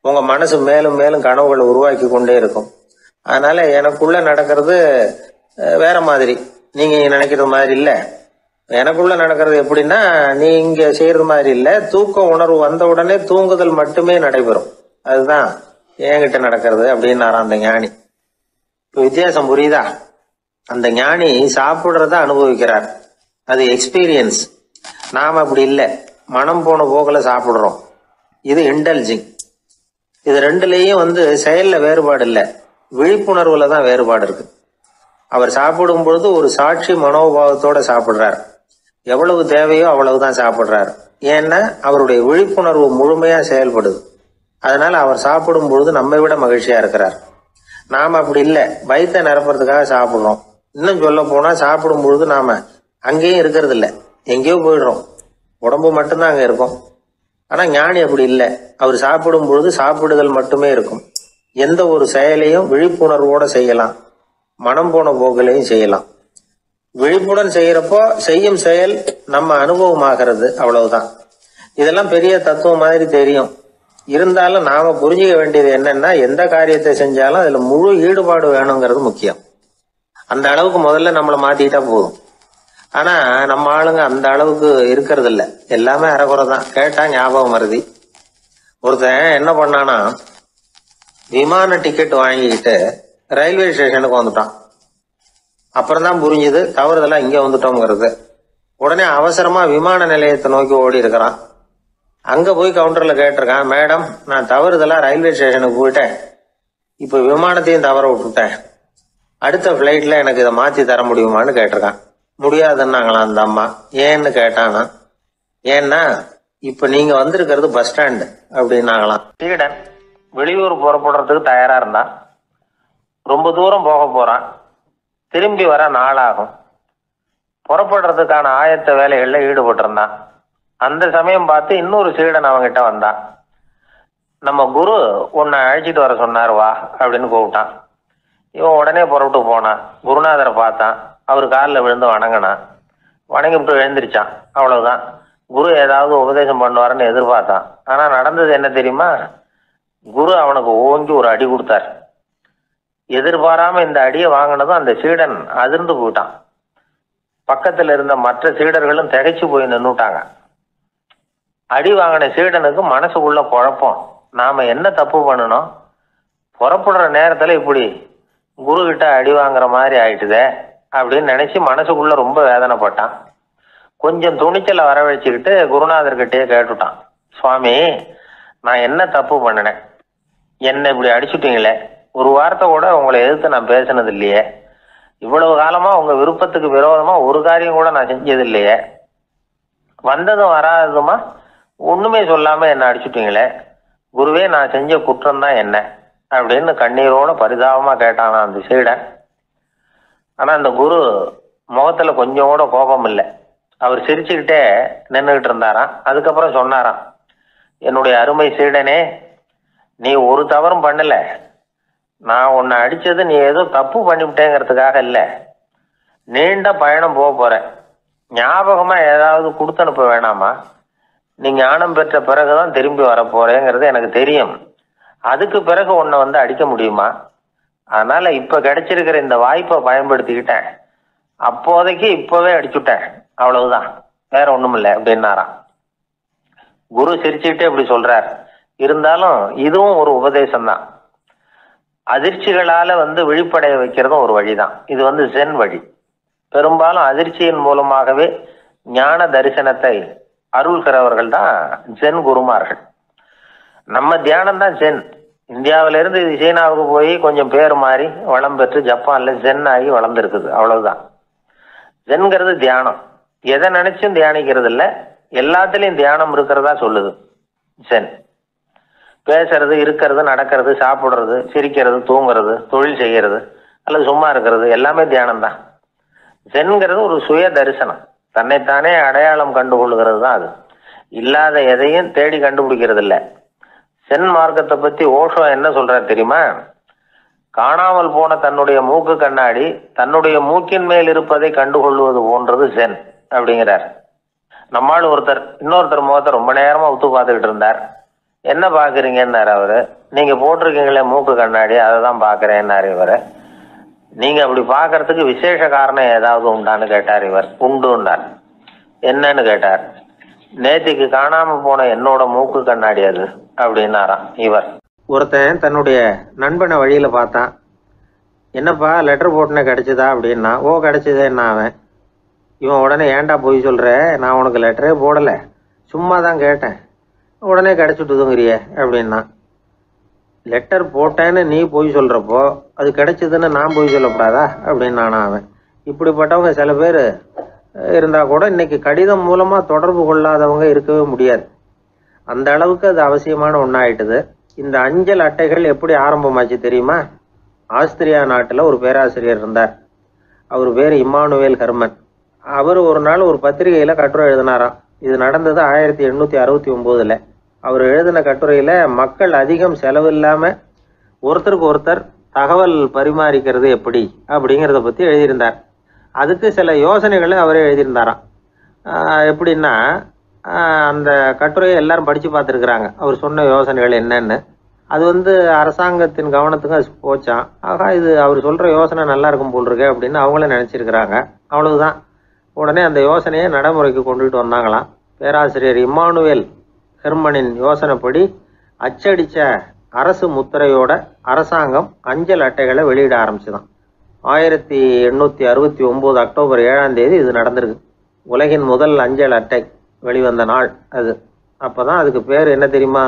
உங்க மனசு மேலும் மேலும் கனவுகளை உருவாக்கி கொண்டே இருக்கும். அதனால எனக்குள்ள நடக்கிறது வேற மாதிரி, நீங்க நினைக்கிறது மாதிரி இல்ல. எனக்குள்ள நடக்கிறது எப்படின்னா, நீங்க செய்யறது மாதிரி இல்ல. தூக்க உணர்வு வந்த உடனே தூங்குதல் மட்டுமே நடைபெறும். அதுதான் என்கிட்ட நடக்கிறது அப்படின்னாராம் அந்த ஞானி. இப்ப வித்தியாசம் புரியுதா? அந்த ஞானி சாப்பிடுறத அனுபவிக்கிறார், அது எக்ஸ்பீரியன்ஸ். நாம அப்படி இல்லை, மனம் போன போகல சாப்பிடுறோம். இது இன்டெலிஜிங். இது ரெண்டுலயும் செயல்ல வேறுபாடு இல்லை, விழிப்புணர்வுல தான் வேறுபாடு இருக்கு. அவர் சாப்பிடும் பொழுது ஒரு சாட்சி மனோபாவத்தோட சாப்பிடுறார். எவ்வளவு தேவையோ அவ்வளவுதான் சாப்பிடுறார். ஏன்னா அவருடைய விழிப்புணர்வு முழுமையா செயல்படுது. அதனால அவர் சாப்பிடும் பொழுது நம்மை விட மகிழ்ச்சியா இருக்கிறார். நாம அப்படி இல்லை, வயிற்றை நிரப்புறதுக்காக சாப்பிடுறோம். இன்னும் சொல்ல போனா சாப்பிடும் பொழுது நாம அங்கேயும் இருக்கிறது இல்லை, எங்கேயோ போயிடுறோம். உடம்பு மட்டும்தான் அங்க இருக்கும். ஆனா ஞானி அப்படி இல்லை. அவர் சாப்பிடும் பொழுது சாப்பிடுதல் மட்டுமே இருக்கும். எந்த ஒரு செயலையும் விழிப்புணர்வோட செய்யலாம், மனம் போன போக்கிலையும் செய்யலாம். விழிப்புடன் செய்யறப்போ செய்யும் செயல் நம்ம அனுபவமாகிறது, அவ்வளவுதான். இதெல்லாம் பெரிய தத்துவம் மாதிரி தெரியும். இருந்தாலும் நாம புரிஞ்சுக்க வேண்டியது என்னன்னா, எந்த காரியத்தை செஞ்சாலும் அதுல முழு ஈடுபாடு வேணுங்கிறது முக்கியம். அந்த அளவுக்கு முதல்ல நம்மளை மாத்திட்டா போதும். ஆனா நம்ம ஆளுங்க அந்த அளவுக்கு இருக்கிறது இல்ல, எல்லாமே அரைக்குறை தான். கேட்டா ஞாபகம் மருதி. ஒருத்தன் என்ன பண்ணானா, விமான டிக்கெட் வாங்கிக்கிட்டு ரயில்வே ஸ்டேஷனுக்கு வந்துட்டான். அப்புறம் தான் புரிஞ்சுது தவறுதலா இங்க வந்துட்டோங்கிறது. உடனே அவசரமா விமான நிலையத்தை நோக்கி ஓடி இருக்கிறான். அங்க போய் கவுண்டர்ல கேட்டிருக்கான், மேடம் நான் தவறுதலா ரயில்வே ஸ்டேஷனுக்கு போயிட்டேன், இப்ப விமானத்தையும் தவற விட்டுட்டேன் அடுத்த ஃப்ளைட்டில் எனக்கு இதை மாற்றி தர முடியுமான்னு கேட்டிருக்கான். முடியாதுன்னாங்களாம் அந்த அம்மா. ஏன்னு கேட்டானா, ஏன்னா இப்போ நீங்கள் வந்திருக்கிறது பஸ் ஸ்டாண்டு அப்படின்னாங்களாம். சீடன் வெளியூர் புறப்படுறதுக்கு தயாராக இருந்தான். ரொம்ப தூரம் போக போகிறான். திரும்பி வர நாளாகும். புறப்படுறதுக்கான ஆயத்த வேலைகளில் ஈடுபட்டிருந்தான். அந்த சமயம் பார்த்து இன்னொரு சீடன் அவங்ககிட்ட வந்தான். நம்ம குரு உன்னை அழைச்சிட்டு வர சொன்னார் வா அப்படின்னு கூப்பிட்டான். இவன் உடனே புறப்பட்டு போனான். குருநாதரை பார்த்தான். அவர் காலில் விழுந்து வணங்கினான். வணங்கிவிட்டு எழுந்திரிச்சான். அவ்வளவுதான். குரு ஏதாவது உபதேசம் பண்ணுவாருன்னு எதிர்பார்த்தான். ஆனால் நடந்தது என்ன தெரியுமா? குரு அவனுக்கு ஓங்கி ஒரு அடி கொடுத்தார். எதிர்பாராம இந்த அடியை வாங்கினதும் அந்த சீடன் அதிர்ந்து போயிட்டான். பக்கத்தில் இருந்த மற்ற சீடர்களும் திகைச்சு போய் நின்றுட்டாங்க. அடி வாங்கின சீடனுக்கு மனசுக்குள்ள குழப்பம். நாம என்ன தப்பு பண்ணணும்? புறப்படுற நேரத்துல இப்படி குரு கிட்ட அடி வாங்குற மாதிரி ஆயிட்டுதே அப்படின்னு நினைச்சு மனசுக்குள்ள ரொம்ப வேதனைப்பட்டான். கொஞ்சம் துணிச்சலை வரவழைச்சுக்கிட்டு குருநாதர்கிட்டயே கேட்டுட்டான். சுவாமி, நான் என்ன தப்பு பண்ணினேன்? என்னை இப்படி அடிச்சுட்டீங்களே. ஒரு வார்த்தை கூட உங்களை எதிர்த்து நான் பேசினது இல்லையே. இவ்வளவு காலமா உங்க விருப்பத்துக்கு விரோதமா ஒரு காரியம் கூட நான் செஞ்சது இல்லையே. வந்ததும் வராததுமா ஒண்ணுமே சொல்லாம என்ன அடிச்சுட்டீங்களே. குருவே, நான் செஞ்ச குற்றம் தான் என்ன அப்படின்னு கண்ணீரோட பரிதாபமா கேட்டானா அந்த சீடன். ஆனா அந்த குரு முகத்துல கொஞ்சம் கூட கோபம் இல்லை. அவர் சிரிச்சுக்கிட்டே நின்றுகிட்டு இருந்தாராம். அதுக்கப்புறம் சொன்னாராம், என்னுடைய அருமை சீடனே, நீ ஒரு தவறும் பண்ணல. நான் உன்னை அடிச்சது நீ ஏதோ தப்பு பண்ணிவிட்டேங்கிறதுக்காக இல்லை. நீண்ட பயணம் போக போற. ஞாபகமா ஏதாவது கொடுத்து அனுப்ப வேணாமா? நீ ஞானம் பெற்ற பிறகுதான் திரும்பி வர போறேங்கிறது எனக்கு தெரியும். அதுக்கு பிறகு உன்னை வந்து அடிக்க முடியுமா? அதனால இப்ப கிடைச்சிருக்கிற இந்த வாய்ப்பை பயன்படுத்திக்கிட்டேன். அப்போதைக்கு இப்பவே அடிச்சுட்டேன், அவ்வளவுதான், வேற ஒண்ணும் இல்லை அப்படின்னாராம். குரு சிரிச்சுக்கிட்டே இப்படி சொல்றார். இருந்தாலும் இதுவும் ஒரு உபதேசம் தான். அதிர்ச்சிகளால வந்து விழிப்படைய வைக்கிறதும் ஒரு வழிதான். இது வந்து ஜென் வழி. பெரும்பாலும் அதிர்ச்சியின் மூலமாகவே ஞான தரிசனத்தை அருள்கிறவர்கள் தான் ஜென் குருமார்கள். நம்ம தியானம் தான் ஜென். இந்தியாவிலிருந்து இது சீனாவுக்கு போய் கொஞ்சம் பேர் மாறி வளம் பெற்று ஜப்பான்ல ஜென் ஆகி வளர்ந்துருக்குது, அவ்வளவுதான். ஜென்கிறது தியானம். எதை நினைச்சும் தியானிக்கிறது இல்லை, எல்லாத்துலயும் தியானம் இருக்கிறதா சொல்லுது ஜென். பேசுறது, இருக்கிறது, நடக்கிறது, சாப்பிடுறது, சிரிக்கிறது, தூங்குறது, தொழில் செய்யறது அல்லது சும்மா இருக்கிறது எல்லாமே தியானம் தான். ஜென்கிறது ஒரு சுய தரிசனம். தன்னைத்தானே அடையாளம் கண்டுகொள்ளுகிறது தான் அது. இல்லாத எதையும் தேடி கண்டுபிடிக்கிறது இல்லை. சென் மார்க்கத்தை பத்தி ஓஷோ என்ன சொல்றாரு தெரியுமா? காணாமல் போன தன்னுடைய மூக்கு கண்ணாடி தன்னுடைய மூக்கின் மேல் இருப்பதை கண்டுகொள்வது போன்றது சென் அப்படிங்கிறார். நம்மால் இன்னொருத்தர் முகத்தை ரொம்ப நேரமா உத்து பார்த்துக்கிட்டு இருந்தார். என்ன பாக்குறீங்கன்னாரு அவரு. நீங்க போட்டிருக்கீங்களே மூக்கு கண்ணாடி, அதை தான் பாக்குறேன்னாரு இவரு. நீங்க அப்படி பாக்குறதுக்கு விசேஷ காரணம் ஏதாவது உண்டான்னு கேட்டார் இவர். உண்டுன்னார். என்னன்னு கேட்டார். நேத்திக்கு காணாம போன என்னோட மூக்கு கண்ணாடி அது அப்படின்னாராம் இவர். ஒருத்தன் தன்னுடைய நண்பனை வழியில பார்த்தான். என்னப்பா லெட்டர் போட்டுனே கிடைச்சதா அப்படின்னா. ஓ கிடைச்சதேன்னா அவன். இவன் உடனே, ஏன்டா போய் சொல்ற, நான் உனக்கு லெட்டரே போடலை, சும்மா தான் கேட்டேன், உடனே கிடைச்சிட்டுதுங்கிறிய அப்படின்னா. லெட்டர் போட்டேன்னு நீ போய் சொல்றப்போ அது கிடைச்சதுன்னு நான் போய் சொல்லக்கூடாதா அப்படின்னானா அவன். இப்படிப்பட்டவங்க சில பேர் இருந்தா கூட இன்னைக்கு கடிதம் மூலமா தொடர்பு கொள்ளாதவங்க இருக்கவே முடியாது. அந்த அளவுக்கு அது அவசியமான ஒன்னாயிட்டுது. இந்த அஞ்சல் அட்டைகள் எப்படி ஆரம்பமாச்சு தெரியுமா? ஆஸ்திரியா நாட்டுல ஒரு பேராசிரியர் இருந்தார். அவர் பேர் இம்மானுவேல் ஹெர்மன். அவர் ஒரு நாள் ஒரு பத்திரிகையில கட்டுரை எழுதினாராம். இது நடந்தது 1869. அவர் எழுதின கட்டுரையில மக்கள் அதிகம் செலவு இல்லாம ஒருத்தருக்கு ஒருத்தர் தகவல் பரிமாறிக்கிறது எப்படி அப்படிங்கிறத பத்தி எழுதியிருந்தார். அதுக்கு சில யோசனைகளை அவரே எழுதியிருந்தாராம். எப்படின்னா, அந்த கட்டுரையை எல்லாரும் படிச்சு பார்த்துருக்குறாங்க. அவர் சொன்ன யோசனைகள் என்னன்னு. அது அரசாங்கத்தின் கவனத்துக்கு அது போச்சான். ஆகா, இது அவர் சொல்ற யோசனை நல்லா இருக்கும் போல் இருக்கு அப்படின்னு அவங்களே நினைச்சிருக்கிறாங்க. அவ்வளவுதான். உடனே அந்த யோசனையை நடைமுறைக்கு கொண்டுட்டு வந்தாங்களாம். பேராசிரியர் இம்மானுவேல் ஹெர்மனின் யோசனைப்படி அச்சடிச்ச அரசு முத்திரையோட அரசாங்கம் அஞ்சல் அட்டைகளை வெளியிட ஆரம்பிச்சுதான். 1869 அக்டோபர் 7ஆம் தேதி இது நடந்திருக்கு. உலகின் முதல் அஞ்சல் அட்டை வெளிவந்த நாள் அது. அப்பதான் அதுக்கு பேர் என்ன தெரியுமா?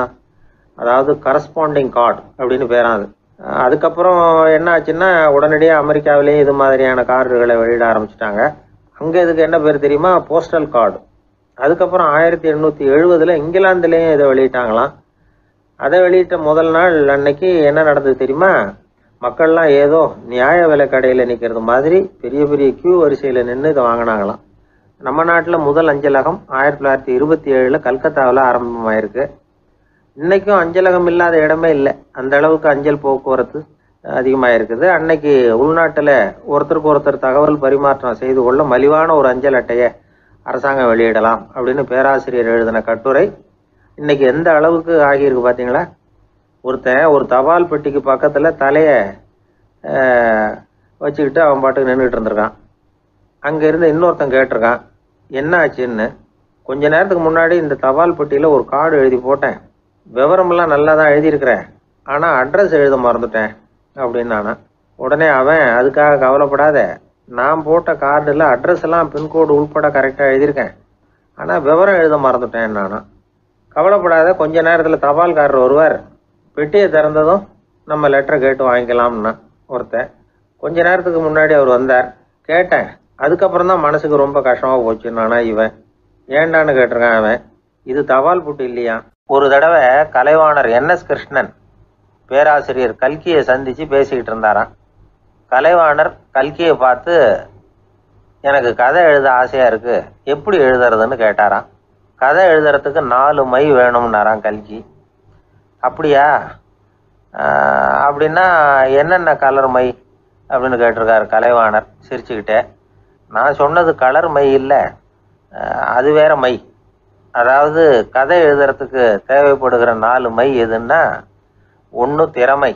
அதாவது கரஸ்பாண்டிங் கார்டு அப்படின்னு பேராது. அதுக்கப்புறம் என்ன ஆச்சுன்னா உடனடியாக அமெரிக்காவிலேயே இது மாதிரியான கார்டுகளை வெளியிட ஆரம்பிச்சிட்டாங்க. அங்கே இதுக்கு என்ன பேர் தெரியுமா? Postal card. அதுக்கப்புறம் 1870 இங்கிலாந்துலேயும் இதை வெளியிட்டாங்களாம். அதை வெளியிட்ட முதல் நாள் அன்னைக்கு என்ன நடந்தது தெரியுமா? மக்கள்லாம் ஏதோ நியாய விலை கடையில் நிற்கிறது மாதிரி பெரிய பெரிய கியூ வரிசையில் நின்று இதை வாங்கினாங்களாம். நம்ம நாட்டில் முதல் அஞ்சலகம் 1927 கல்கத்தாவில் ஆரம்பமாயிருக்கு. இன்னைக்கும் அஞ்சலகம் இல்லாத இடமே இல்லை. அந்த அளவுக்கு அஞ்சல் போக்குவரத்து அதிகமாக இருக்குது. அன்னைக்கு உள்நாட்டில் ஒருத்தருக்கு ஒருத்தர் தகவல் பரிமாற்றம் செய்து கொள்ள மலிவான ஒரு அஞ்சல் அட்டையை அரசாங்கம் வெளியிடலாம் அப்படின்னு பேராசிரியர் எழுதின கட்டுரை இன்னைக்கு எந்த அளவுக்கு ஆகியிருக்கு பார்த்தீங்களா? ஒருத்தன் ஒரு தபால் பெட்டிக்கு பக்கத்தில் தலையை வச்சுக்கிட்டு அவன் பாட்டுக்கு நின்றுட்டு இருந்திருக்கான். அங்கே இருந்து இன்னொருத்தன் கேட்டிருக்கான், என்ன ஆச்சுன்னு. கொஞ்ச நேரத்துக்கு முன்னாடி இந்த தபால் பெட்டியில் ஒரு கார்டு எழுதி போட்டேன், விவரமெல்லாம் நல்லா தான் எழுதியிருக்கிறேன், ஆனால் அட்ரஸ் எழுத மறந்துட்டேன் அப்படின்னு நானா. உடனே அவன், அதுக்காக கவலைப்படாத, நான் போட்ட கார்டில் அட்ரஸ் எல்லாம் பின்கோடு உள்பட கரெக்டாக எழுதியிருக்கேன், ஆனால் விவரம் எழுத மறந்துட்டேன் நானா. கவலைப்படாத, கொஞ்ச நேரத்தில் தபால்காரர் வருவார், பெட்டியை திறந்ததும் நம்ம லெட்டரை கேட்டு வாங்கிக்கலாம்னா ஒருத்தன். கொஞ்ச நேரத்துக்கு முன்னாடி அவர் வந்தார், கேட்டேன், அதுக்கப்புறம் தான் மனசுக்கு ரொம்ப கஷ்டமாக போச்சு நானா. இவன் ஏண்டான்னு கேட்டிருக்கான். அவன், இது தபால் புட்டு இல்லையா. ஒரு தடவை கலைவாணர் என்எஸ் கிருஷ்ணன் பேராசிரியர் கல்கியை சந்திச்சு பேசிக்கிட்டு இருந்தாராம். கலைவாணர் கல்கியை பார்த்து, எனக்கு கதை எழுத ஆசையா இருக்கு, எப்படி எழுதுறதுன்னு கேட்டாராம். கதை எழுதுறதுக்கு 4 மை வேணும்னாராம் கல்கி. அப்படியா, அப்படின்னா என்னென்ன கலர் மை அப்படின்னு கேட்டிருக்காரு கலைவாணர் சிரிச்சுக்கிட்டே. நான் சொன்னது கலர் மை இல்லை, அது வேற மை. அதாவது கதை எழுதுறதுக்கு தேவைப்படுகிற 4 மை எதுன்னா, 1 திறமை,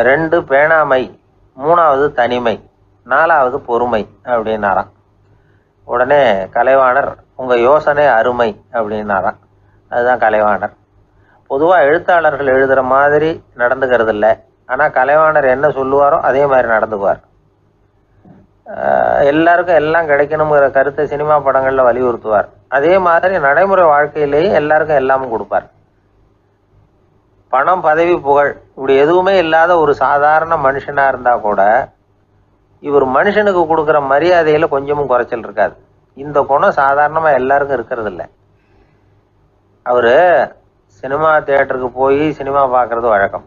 2 பேணாமை, 3வது தனிமை, 4வது பொறுமை அப்படின்னாராம். உடனே கலைவாணர், உங்கள் யோசனை அருமை அப்படின்னாராம். அதுதான் கலைவாணர். பொதுவாக எழுத்தாளர்கள் எழுதுகிற மாதிரி நடந்துக்கிறது இல்லை, ஆனால் கலைவாணர் என்ன சொல்லுவாரோ அதே மாதிரி நடந்துக்குவார். எல்லாருக்கும் எல்லாம் கிடைக்கணுங்கிற கருத்தை சினிமா படங்களில் வலியுறுத்துவார். அதே மாதிரி நடைமுறை வாழ்க்கையிலேயே எல்லாருக்கும் எல்லாமும் கொடுப்பார். பணம், பதவி, புகழ் இப்படி எதுவுமே இல்லாத ஒரு சாதாரண மனுஷனாக இருந்தால் கூட இவர் மனுஷனுக்கு கொடுக்குற மரியாதையில் கொஞ்சமும் குறைச்சல் இருக்காது. இந்த குணம் சாதாரணமாக எல்லாருக்கும் இருக்கிறது இல்லை. அவர் சினிமா தியேட்டருக்கு போய் சினிமா பார்க்குறது வழக்கம்.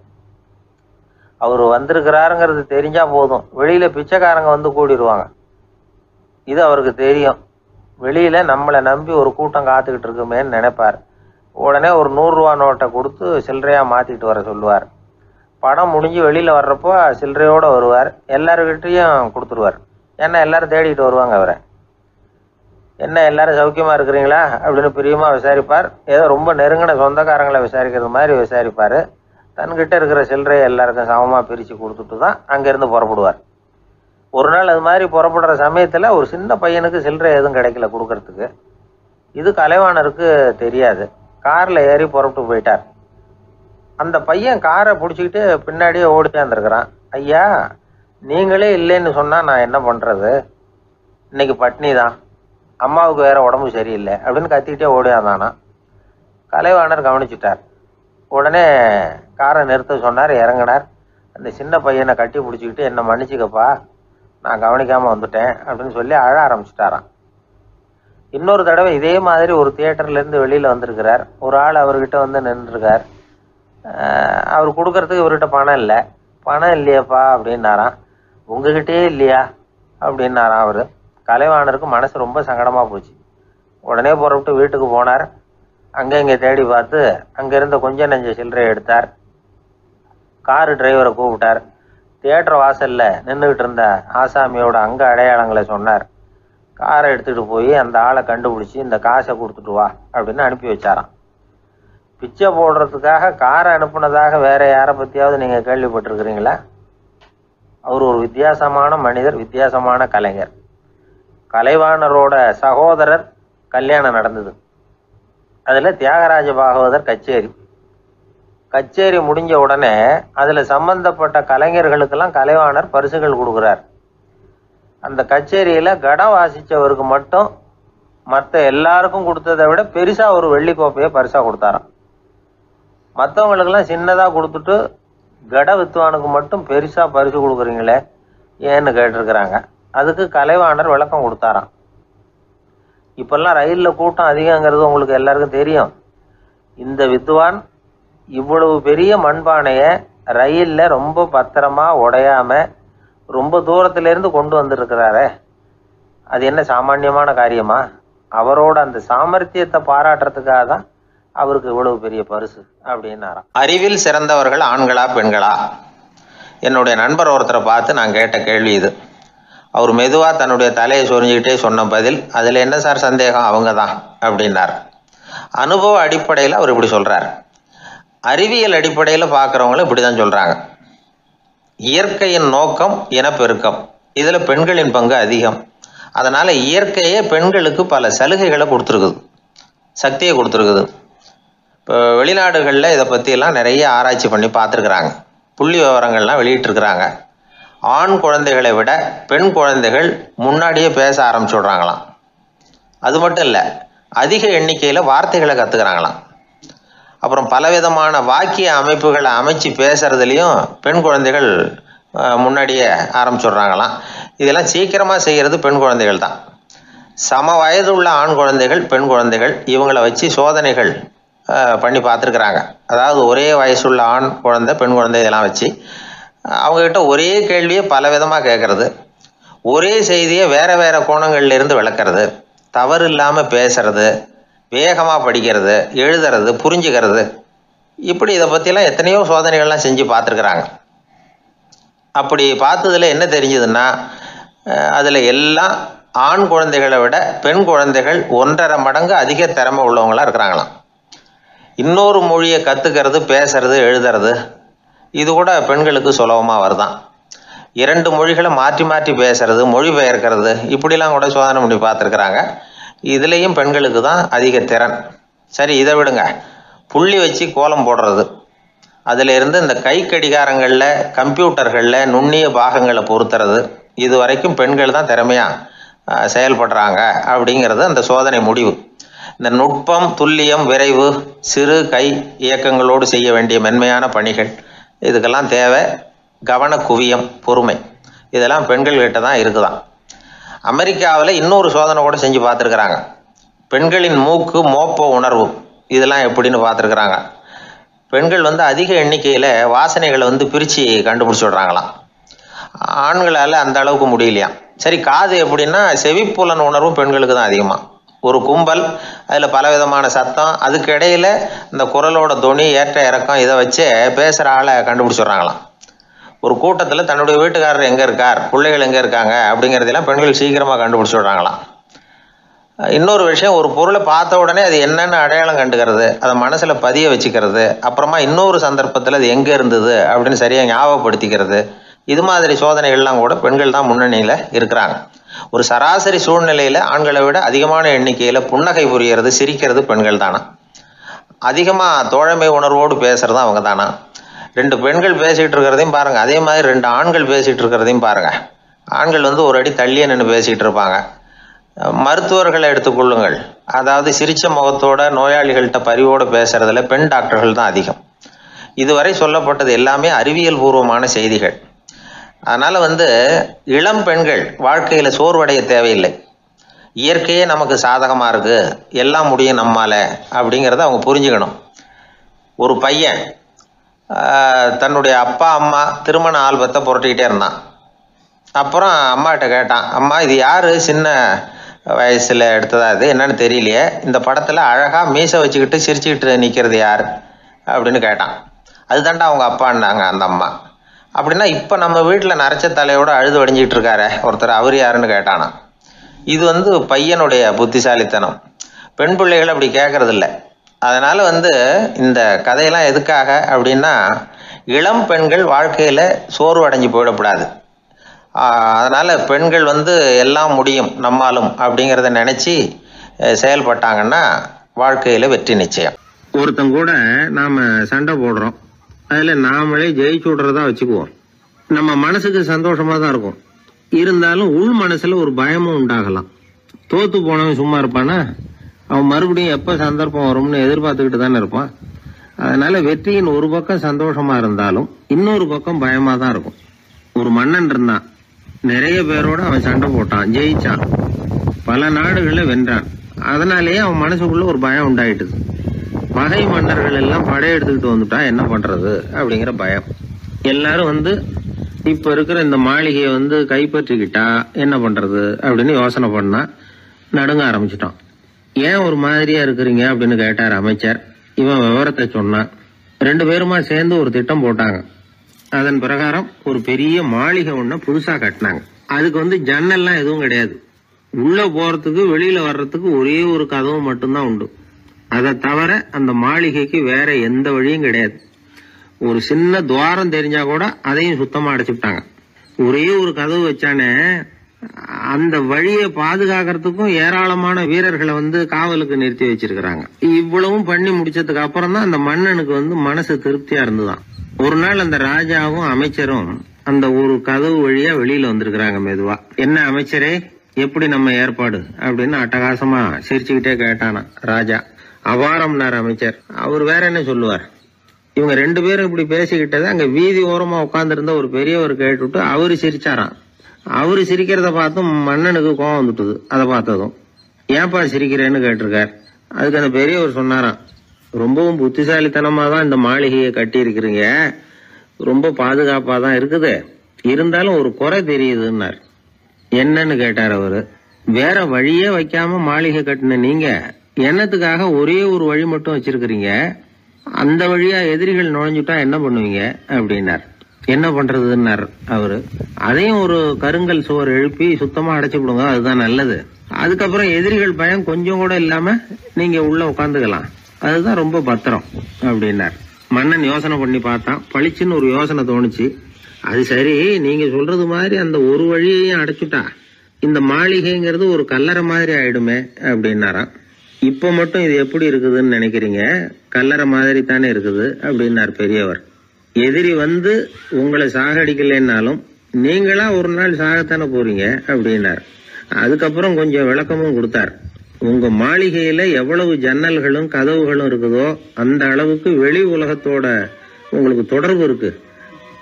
அவர் வந்திருக்கிறாருங்கிறது தெரிஞ்சால் போதும், வெளியில் பிச்சைக்காரங்க வந்து கூடிடுவாங்க. இது அவருக்கு தெரியும். வெளியில் நம்மளை நம்பி ஒரு கூட்டம் காத்துக்கிட்டு இருக்குமேன்னு நினைப்பார். உடனே ஒரு 100 ரூபா நோட்டை கொடுத்து சில்லறையாக மாற்றிக்கிட்டு வர சொல்லுவார். படம் முடிஞ்சு வெளியில் வர்றப்போ சில்லறையோடு வருவார், எல்லாருக்கிட்டையும் கொடுத்துருவார். ஏன்னா எல்லாரும் தேடிட்டு வருவாங்க அவரை. என்ன எல்லாரும் சௌக்கியமாக இருக்கிறீங்களா அப்படின்னு பிரியமாக விசாரிப்பார். ஏதோ ரொம்ப நெருங்கின சொந்தக்காரங்களை விசாரிக்கிறது மாதிரி விசாரிப்பார். தன்கிட்ட இருக்கிற சில்லறையை எல்லாருக்கும் சமமாக பிரித்து கொடுத்துட்டு தான் அங்கேருந்து புறப்படுவார். ஒரு நாள் அது மாதிரி புறப்படுற சமயத்தில் ஒரு சின்ன பையனுக்கு சில்லறை எதுவும் கிடைக்கல கொடுக்கறதுக்கு. இது கலைவாணருக்கு தெரியாது. காரில் ஏறி புறப்பட்டு போயிட்டார். அந்த பையன் காரை பிடிச்சிக்கிட்டு பின்னாடியே ஓடிச்சாந்துருக்கிறான். ஐயா, நீங்களே இல்லைன்னு சொன்னால் நான் என்ன பண்ணுறது, இன்னைக்கு பட்னி தான், அம்மாவுக்கு வேற உடம்பு சரியில்லை அப்படின்னு கத்திக்கிட்டே ஓடியாந்தானா. கலைவாணர் கவனிச்சிட்டார். உடனே காரை நிறுத்த சொன்னார், இறங்கினார். அந்த சின்ன பையனை கட்டி பிடிச்சிக்கிட்டு, என்னை மன்னிச்சுக்கப்பா, நான் கவனிக்காமல் வந்துட்டேன் அப்படின்னு சொல்லி அழ ஆரம்பிச்சிட்டாராம். இன்னொரு தடவை இதே மாதிரி ஒரு தியேட்டர்லேருந்து வெளியில் வந்திருக்கிறார். ஒரு ஆள் அவர்கிட்ட வந்து நின்றுருக்கார். அவர் கொடுக்கறதுக்கு இவர்கிட்ட பணம் இல்லை. பணம் இல்லையாப்பா அப்படின்னாராம். உங்ககிட்டயே இல்லையா அப்படின்னாராம் அவர். கலைவாணருக்கு மனசு ரொம்ப சங்கடமாக போச்சு. உடனே புறப்பட்டு வீட்டுக்கு போனார். அங்கே இங்கே தேடி பார்த்து அங்கேருந்த கொஞ்சம் நெஞ்ச சில்லறை எடுத்தார். காரு டிரைவரை கூப்பிட்டார். தியேட்டர் வாசலில் நின்றுக்கிட்டு இருந்த ஆசாமியோட அங்க அடையாளங்களை சொன்னார். காரை எடுத்துகிட்டு போய் அந்த ஆளை கண்டுபிடிச்சி இந்த காசை கொடுத்துட்டு வா அப்படின்னு அனுப்பி வச்சாராம். பிச்சை போடுறதுக்காக காரை அனுப்புனதாக வேற யாரை பற்றியாவது நீங்கள் கேள்விப்பட்டிருக்கிறீங்களா? அவர் ஒரு வித்தியாசமான மனிதர், வித்தியாசமான கலைஞர். கலைவாணரோட சகோதரர் கல்யாணம் நடந்தது. அதில் தியாகராஜ பாகவதர் கச்சேரி முடிஞ்ச உடனே அதில் சம்பந்தப்பட்ட கலைஞர்களுக்கெல்லாம் கலைவாணர் பரிசுகள் கொடுக்குறார். அந்த கச்சேரியில் கடம் வாசித்தவருக்கு மட்டும் மற்ற எல்லாருக்கும் கொடுத்ததை விட பெருசாக ஒரு வெள்ளி கோப்பையை பரிசாக கொடுத்தாராம். மற்றவங்களுக்கெல்லாம் சின்னதாக கொடுத்துட்டு கட வித்துவானுக்கு மட்டும் பெருசா பரிசு கொடுக்குறீங்களே ஏன்னு கேட்டிருக்கிறாங்க. அதுக்கு கலைவாணர் விளக்கம் கொடுத்தாராம். இப்பெல்லாம் ரயிலில் கூட்டம் அதிகங்கிறது உங்களுக்கு எல்லாருக்கும் தெரியும். இந்த வித்துவான் இவ்வளவு பெரிய மண்பானைய ரயில்ல ரொம்ப பத்திரமா உடையாம ரொம்ப தூரத்துல இருந்து கொண்டு வந்திருக்கிறாரே, அது என்ன சாமானியமான காரியமா? அவரோட அந்த சாமர்த்தியத்தை பாராட்டுறதுக்காக தான் அவருக்கு இவ்வளவு பெரிய பரிசு அப்படின்னாராம். அறிவில் சிறந்தவர்கள் ஆண்களா பெண்களா? என்னுடைய நண்பர் ஒருத்தரை பார்த்து நான் கேட்ட கேள்வி இது. அவர் மெதுவா தன்னுடைய தலையை சொரிஞ்சுக்கிட்டே சொன்ன பதில், அதுல என்ன சார் சந்தேகம், அவங்க தான் அப்படின்னார். அனுபவ அடிப்படையில் அவர் இப்படி சொல்றார். அறிவியல் அடிப்படையில் பார்க்குறவங்களும் இப்படி தான் சொல்றாங்க. இயற்கையின் நோக்கம் இனப்பெருக்கம், இதில் பெண்களின் பங்கு அதிகம். அதனால இயற்கையே பெண்களுக்கு பல சலுகைகளை கொடுத்துருக்குது, சக்தியை கொடுத்துருக்குது. இப்போ வெளிநாடுகளில் இதை பற்றியெல்லாம் நிறைய ஆராய்ச்சி பண்ணி பார்த்துருக்குறாங்க, புள்ளி விவரங்கள்லாம் வெளியிட்டிருக்கிறாங்க. ஆண் குழந்தைகளை விட பெண் குழந்தைகள் முன்னாடியே பேச ஆரம்பிச்சுடுறாங்களாம். அது மட்டும் இல்லை, அதிக எண்ணிக்கையில் வார்த்தைகளை கற்றுக்கிறாங்களாம். அப்புறம் பலவிதமான வாக்கிய அமைப்புகளை அமைச்சு பேசுறதுலையும் பெண் குழந்தைகள் முன்னாடியே ஆரம்பிச்சுடுறாங்களாம். இதெல்லாம் சீக்கிரமாக செய்கிறது பெண் குழந்தைகள் தான். சம வயது உள்ள ஆண் குழந்தைகள் பெண் குழந்தைகள் இவங்களை வச்சு சோதனைகள் பண்ணி பார்த்துருக்குறாங்க. அதாவது ஒரே வயசுள்ள ஆண் குழந்தை பெண் குழந்தை இதெல்லாம் வச்சு அவங்கக்கிட்ட ஒரே கேள்வியை பல விதமாக கேட்கறது, ஒரே செய்தியை வேற வேற கோணங்கள்லேருந்து விளக்கிறது, தவறு இல்லாமல் பேசுறது, வேகமாக படிக்கிறது, எழுதுறது, புரிஞ்சுக்கிறது, இப்படி இதை பற்றிலாம் எத்தனையோ சோதனைகள்லாம் செஞ்சு பார்த்துருக்குறாங்க. அப்படி பார்த்ததில் என்ன தெரிஞ்சதுன்னா, அதில் எல்லாம் ஆண் குழந்தைகளை விட பெண் குழந்தைகள் 1.5 மடங்கு அதிக திறமை உள்ளவங்களாக இருக்கிறாங்களாம். இன்னொரு மொழியை கற்றுக்கிறது, பேசுறது, எழுதுறது இது கூட பெண்களுக்கு சுலபமாக வருதான். 2 மொழிகளை மாற்றி மாற்றி பேசுறது, மொழிபெயர்க்கிறது, இப்படிலாம் கூட சோதனை பண்ணி பார்த்துருக்குறாங்க. இதுலேயும் பெண்களுக்கு தான் அதிக திறன். சரி, இதை விடுங்க. புள்ளி வச்சு கோலம் போடுறது, அதில் இருந்து இந்த கை கடிகாரங்களில், கம்ப்யூட்டர்களில் நுண்ணிய பாகங்களை பொருத்துறது, இது வரைக்கும் பெண்கள் தான் திறமையாக செயல்படுறாங்க அப்படிங்கிறது அந்த சோதனை முடிவு. இந்த நுட்பம், துல்லியம், விரைவு, சிறு கை இயக்கங்களோடு செய்ய வேண்டிய மென்மையான பணிகள், இதுக்கெல்லாம் தேவை கவன குவியம், பொறுமை. இதெல்லாம் பெண்கள்கிட்ட தான் இருக்குதான். அமெரிக்காவில் இன்னொரு சோதனை கூட செஞ்சு பார்த்துருக்குறாங்க. பெண்களின் மூக்கு மோப்ப உணர்வு இதெல்லாம் எப்படின்னு பார்த்துருக்குறாங்க. பெண்கள் அதிக எண்ணிக்கையில் வாசனைகளை பிரித்து கண்டுபிடிச்சி விடுறாங்களாம். ஆண்களால் அந்த அளவுக்கு முடியலையாம். சரி, காது எப்படின்னா செவிப்புலன் உணர்வும் பெண்களுக்கு தான் அதிகமாக. ஒரு கும்பல், அதில் பலவிதமான சத்தம், அதுக்கு இடையில இந்த குரலோட தொனி, ஏற்ற இறக்கம், இதை வச்சே பேசுகிற ஆளை கண்டுபிடிச்சிடுறாங்களாம். ஒரு கூட்டத்தில் தன்னுடைய வீட்டுக்காரர் எங்கே இருக்கார், பிள்ளைகள் எங்கே இருக்காங்க அப்படிங்கிறதெல்லாம் பெண்கள் சீக்கிரமாக கண்டுபிடிச்சி விடுறாங்களாம். இன்னொரு விஷயம், ஒரு பொருளை பார்த்த உடனே அது என்னென்னு அடையாளம் கண்டுக்கிறது, அதை மனசில் பதிய வச்சுக்கிறது, அப்புறமா இன்னொரு சந்தர்ப்பத்தில் அது எங்கே இருந்தது அப்படின்னு சரியாக ஞாபகப்படுத்திக்கிறது, இது மாதிரி சோதனைகள்லாம் கூட பெண்கள் தான் முன்னணியில் இருக்கிறாங்க. ஒரு சராசரி சூழ்நிலையில் ஆண்களை விட அதிகமான எண்ணிக்கையில் புன்னகை புரியறது, சிரிக்கிறது பெண்கள் தானா. அதிகமாக தோழமை உணர்வோடு பேசுகிறதும் அவங்க தானா. 2 பெண்கள் பேசிகிட்டு இருக்கிறதையும் பாருங்கள், அதே மாதிரி 2 ஆண்கள் பேசிகிட்டு இருக்கிறதையும் பாருங்கள். ஆண்கள் ஒரு அடி தள்ளியே நின்று பேசிகிட்டு இருப்பாங்க. மருத்துவர்களை எடுத்துக்கொள்ளுங்கள், அதாவது சிரிச்ச முகத்தோட நோயாளிகள்கிட்ட பரிவோடு பேசுறதுல பெண் டாக்டர்கள் தான் அதிகம். இதுவரை சொல்லப்பட்டது எல்லாமே அறிவியல் பூர்வமான செய்திகள். அதனால் இளம் பெண்கள் வாழ்க்கையில் சோர்வடைய தேவையில்லை. இயற்கையே நமக்கு சாதகமாக இருக்குது, எல்லாம் முடியும் நம்மால அப்படிங்கிறத அவங்க புரிஞ்சுக்கணும். ஒரு பையன் தன்னுடைய அப்பா அம்மா திருமண ஆல்பத்தை புரட்டிக்கிட்டே இருந்தான். அப்புறம் அம்மாகிட்ட கேட்டான், அம்மா இது யார் சின்ன வயசில் எடுத்ததா, இது என்னன்னு தெரியலையே, இந்த படத்தில் அழகாக மீசை வச்சுக்கிட்டு சிரிச்சுக்கிட்டு நிற்கிறது யார் அப்படின்னு கேட்டான். அதுதாண்டா அவங்க அப்பான்னாங்க அந்த அம்மா. அப்படின்னா இப்போ நம்ம வீட்டில் நரைச்ச தலையோடு அழுது வடிஞ்சிக்கிட்டு இருக்காரு ஒருத்தர், அவர் யாருன்னு கேட்டானா. இது பையனுடைய புத்திசாலித்தனம். பெண் பிள்ளைகள் அப்படி கேட்கறதில்ல. அதனால் இந்த கதையெல்லாம் எதுக்காக அப்படின்னா, இளம் பெண்கள் வாழ்க்கையில் சோர்வு அடைஞ்சு போயிடக்கூடாது. அதனால் பெண்கள் எல்லாம் முடியும் நம்மாலும் அப்படிங்கிறத நினச்சி செயல்பட்டாங்கன்னா வாழ்க்கையில் வெற்றி நிச்சயம். ஒருத்தங்க கூட நாம் சண்டை போடுறோம், அதில் நாமளே ஜெயிச்சு விடுறதா வச்சுக்குவோம். நம்ம மனசுக்கு சந்தோஷமாக தான் இருக்கும், இருந்தாலும் உள் மனசில் ஒரு பயமும் உண்டாகலாம். தோற்று போனவன் சும்மா இருப்பானா? அவன் மறுபடியும் எப்போ சந்தர்ப்பம் வரும்னு எதிர்பார்த்துக்கிட்டு தானே இருப்பான். அதனால வெற்றியின் ஒரு பக்கம் சந்தோஷமா இருந்தாலும் இன்னொரு பக்கம் பயமா தான் இருக்கும். ஒரு மன்னன் இருந்தான், நிறைய பேரோட அவன் சண்டை போட்டான், ஜெயிச்சான், பல நாடுகளை வென்றான். அதனாலேயே அவன் மனசுக்குள்ள ஒரு பயம் உண்டாயிட்டுது. பகை மன்னர்கள் எல்லாம் படையெடுத்துக்கிட்டு வந்துட்டா என்ன பண்றது அப்படிங்கிற பயம். எல்லாரும் இப்ப இருக்கிற இந்த மாளிகையை கைப்பற்றிக்கிட்டா என்ன பண்றது அப்படின்னு யோசனை பண்ணா நடுங்க ஆரம்பிச்சிட்டான். ஏன் ஒரு மாதிரியா இருக்கிறீங்க அப்படின்னு கேட்டார் அமைச்சர். இவன் விவரத்தை சொன்னான். 2 பேருமா சேர்ந்து ஒரு திட்டம் போட்டாங்க. அதன் பிரகாரம் ஒரு பெரிய மாளிகை ஒண்ண புதுசா கட்டினாங்க. அதுக்கு ஜன்னல்லாம் எதுவும் கிடையாது. உள்ள போறதுக்கு வெளியில வர்றதுக்கு ஒரே ஒரு கதவு மட்டும்தான் உண்டு. அதை தவிர அந்த மாளிகைக்கு வேற எந்த வழியும் கிடையாது. ஒரு சின்ன துவாரம் தெரிஞ்சா கூட அதையும் சுத்தமா அடைச்சுட்டாங்க. ஒரே ஒரு கதவு வச்சானே, அந்த வழியை பாதுகாக்கிறதுக்கும் ஏராளமான வீரர்களை காவலுக்கு நிறுத்தி வச்சிருக்கிறாங்க. இவ்வளவும் பண்ணி முடிச்சதுக்கு அப்புறம் தான் அந்த மன்னனுக்கு மனசு திருப்தியா இருந்துதான். ஒரு நாள் அந்த ராஜாவும் அமைச்சரும் அந்த ஒரு கதவு வழியா வெளியில வந்திருக்கிறாங்க மெதுவா. என்ன அமைச்சரே, எப்படி நம்ம ஏற்பாடு அப்படின்னு அட்டகாசமா சிரிச்சுக்கிட்டே கேட்டானா ராஜா. அபாரம்னார் அமைச்சர். அவர் வேற என்ன சொல்லுவார். இவங்க 2 பேரும் இப்படி பேசிக்கிட்டதை அங்க வீதி ஓரமா உட்கார்ந்து இருந்த ஒரு பெரியவர் கேட்டுட்டு அவரு சிரிச்சாராம். அவரு சிரிக்கிறத பார்த்தும் மன்னனுக்கு கோவம் வந்துட்டுது. அதை பார்த்ததும் ஏன்பா சிரிக்கிறேன்னு கேட்டிருக்கார். அதுக்கு அந்த பெரியவர் சொன்னாராம், ரொம்பவும் புத்திசாலித்தனமா தான் இந்த மாளிகையை கட்டி இருக்கிறீங்க, ரொம்ப பாதுகாப்பா தான் இருக்குது, இருந்தாலும் ஒரு குறை தெரியுதுன்னார். என்னன்னு கேட்டார் அவரு. வேற வழியே வைக்காம மாளிகை கட்டின நீங்க என்னத்துக்காக ஒரே ஒரு வழி மட்டும் வச்சிருக்கிறீங்க, அந்த வழியா எதிரிகள் நுழைஞ்சுட்டா என்ன பண்ணுவீங்க அப்படின்னார். என்ன பண்றதுன்னார் அவரு. அதையும் ஒரு கருங்கல் சுவர் எழுப்பி சுத்தமா அடைச்சு விடுங்க, அதுதான் நல்லது. அதுக்கப்புறம் எதிரிகள் பயம் கொஞ்சம் கூட இல்லாம நீங்க உள்ள உட்காந்துக்கலாம், அதுதான் ரொம்ப பத்திரம் அப்படின்னார். மன்னன் யோசனை பண்ணி பார்த்தான். பளிச்சுன்னு ஒரு யோசனை தோணுச்சு. அது சரி, நீங்க சொல்றது மாதிரி அந்த ஒரு வழியையும் அடைச்சுட்டா இந்த மாளிகைங்கிறது ஒரு கல்லறை மாதிரி ஆயிடுமே அப்படின்னாராம். இப்ப மட்டும் இது எப்படி இருக்குதுன்னு நினைக்கிறீங்க, கல்லறை மாதிரி தானே இருக்குது அப்படின்னார் பெரியவர். எதிரி உங்களை சாகடிக்கலைன்னாலும் நீங்களா ஒரு நாள் சாகத்தானே போறீங்க அப்படின்னார். அதுக்கப்புறம் கொஞ்சம் விளக்கமும் கொடுத்தார். உங்க மாளிகையில எவ்வளவு ஜன்னல்களும் கதவுகளும் இருக்குதோ அந்த அளவுக்கு வெளி உலகத்தோட உங்களுக்கு தொடர்பு இருக்கு,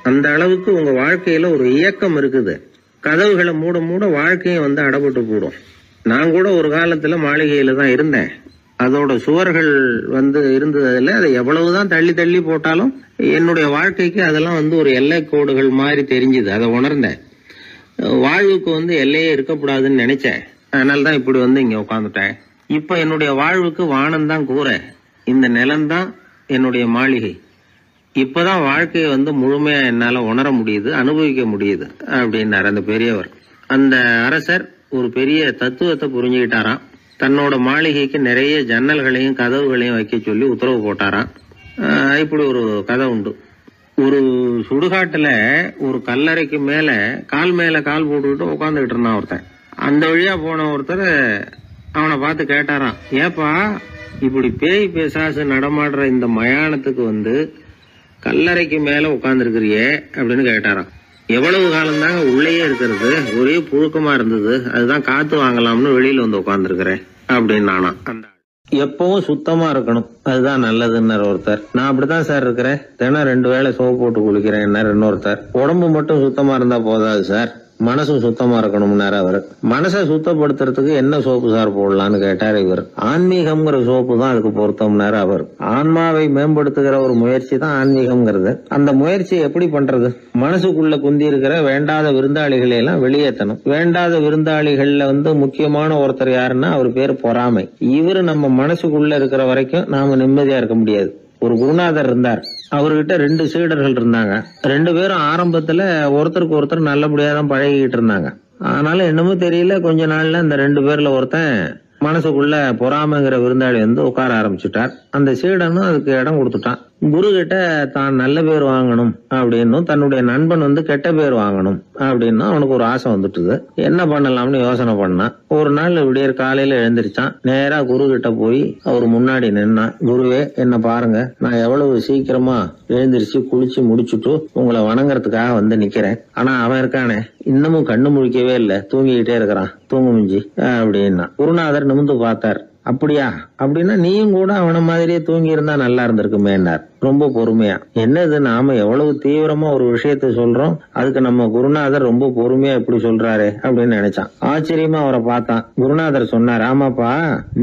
அந்த அளவுக்கு உங்க வாழ்க்கையில ஒரு இயக்கம் இருக்குது. கதவுகளை மூட மூட வாழ்க்கையும் அடப்பட்டு போடும். நான் கூட ஒரு காலத்துல மாளிகையில தான் இருந்தேன். அதோட சுவர்கள் இருந்ததுல அதை எவ்வளவுதான் தள்ளி தள்ளி போட்டாலும் என்னுடைய வாழ்க்கைக்கு அதெல்லாம் ஒரு எல்லை கோடுகள் மாதிரி தெரிஞ்சுது. அதை உணர்ந்தேன். வாழ்வுக்கு எல்லையே இருக்கக்கூடாதுன்னு நினைச்சேன். அதனால்தான் இப்படி இங்க உட்காந்துட்டேன். இப்ப என்னுடைய வாழ்வுக்கு வானம் தான் கூரை, இந்த நிலம்தான் என்னுடைய மாளிகை. இப்பதான் வாழ்க்கையை முழுமையா என்னால உணர முடியுது, அனுபவிக்க முடியுது அப்படின்னாரு அந்த பெரியவர். அந்த அரசர் ஒரு பெரிய தத்துவத்தை புரிஞ்சுக்கிட்டாராம். தன்னோட மாளிகைக்கு நிறைய ஜன்னல்களையும் கதவுகளையும் வைக்க சொல்லி உத்தரவு போட்டாராம். இப்படி ஒரு கதை உண்டு. ஒரு சுடுகாட்டுல ஒரு கல்லறைக்கு மேல கால் போட்டுக்கிட்டு உட்காந்துக்கிட்டு இருந்தான் ஒருத்தன். அந்த வழியா போன ஒருத்தர் அவனை பார்த்து கேட்டாராம், ஏப்பா இப்படி பேய் பேசாசு நடமாடுற இந்த மயானத்துக்கு கல்லறைக்கு மேல உட்கார்ந்து இருக்கிறியே அப்படின்னு கேட்டாராம். எவ்வளவு காலம் தாங்க உள்ளேயே இருக்கிறது, ஒரே புழுக்கமா இருந்தது, அதுதான் காத்து வாங்கலாம்னு வெளியில உட்கார்ந்து இருக்கிறேன் அப்படின்னு நானா. அந்த எப்பவும் சுத்தமா இருக்கணும், அதுதான் நல்லதுன்னு ஒருத்தர். நான் அப்படித்தான் சார் இருக்கிறேன், தினம் 2 வேளை சோப்பு போட்டு குளிக்கிறேன் இன்னொருத்தர். உடம்பு மட்டும் சுத்தமா இருந்தா போதாது சார், மனசும் சுத்தமா இருக்கணும்னாரு அவரு. மனசை சுத்தப்படுத்துறதுக்கு என்ன சோப்பு சார் போடலான்னு கேட்டாரு இவர். ஆன்மீகம்ங்கிற சோப்பு தான் அதுக்கு பொருத்தம்னாரு அவர். ஆன்மாவை மேம்படுத்துகிற ஒரு முயற்சி தான் ஆன்மீகம்ங்கிறது. அந்த முயற்சியை எப்படி பண்றது? மனசுக்குள்ள குந்தி இருக்கிற வேண்டாத விருந்தாளிகளை எல்லாம் வெளியேற்றணும். வேண்டாத விருந்தாளிகள்ல முக்கியமான ஒருத்தர் யாருன்னா அவர் பேரு பொறாமை. இவரு நம்ம மனசுக்குள்ள இருக்கிற வரைக்கும் நாம நிம்மதியா இருக்க முடியாது. ஒரு குருநாதர் இருந்தார், அவர்கிட்ட 2 சீடர்கள் இருந்தாங்க. 2 பேரும் ஆரம்பத்துல ஒருத்தருக்கு ஒருத்தர் நல்லபடியா தான் பழகிட்டு இருந்தாங்க. ஆனாலும் என்னமோ தெரியல, கொஞ்ச நாள்ல இந்த 2 பேர்ல ஒருத்தன் மனசுக்குள்ள பொறாமைங்கிற விருந்தாளி உட்கார ஆரம்பிச்சுட்டார். அந்த சீடனும் அதுக்கு இடம் கொடுத்துட்டான். குரு கிட்ட தான் நல்ல பேர் வாங்கணும் அப்படின்னு, தன்னுடைய நண்பன் கெட்ட பேர் வாங்கணும் அப்படின்னு அவனுக்கு ஒரு ஆசை வந்துட்டுது. என்ன பண்ணலாம்னு யோசனை பண்ணான். ஒரு நாள் விடியற் காலையில எழுந்திருச்சான். நேரா குரு கிட்ட போய் அவர் முன்னாடி நின்னான். குருவே, என்ன பாருங்க, நான் எவ்வளவு சீக்கிரமா எழுந்திருச்சு குளிச்சு முடிச்சுட்டு உங்களை வணங்குறதுக்காக நிக்கிறேன். ஆனா அவன் இருக்கானே, இன்னமும் கண்ணு முழிக்கவே இல்ல, தூங்கிக்கிட்டே இருக்கிறான், தூங்கு மிஞ்சி அப்படின்னா. குருநாதர் நிமிந்து பார்த்தார். அப்படியா? அப்படின்னா நீயும் கூட அவன மாதிரியே தூங்கி இருந்தா நல்லா இருந்திருக்குமேன்னார் ரொம்ப பொறுமையா. என்னது, நாம எவ்வளவு தீவிரமா ஒரு விஷயத்த சொல்றோம், அதுக்கு நம்ம குருநாதர் ரொம்ப பொறுமையா இப்படி சொல்றாரு அப்படின்னு நினைச்சான். ஆச்சரியமா அவரை பார்த்தான். குருநாதர் சொன்னார், ஆமாப்பா,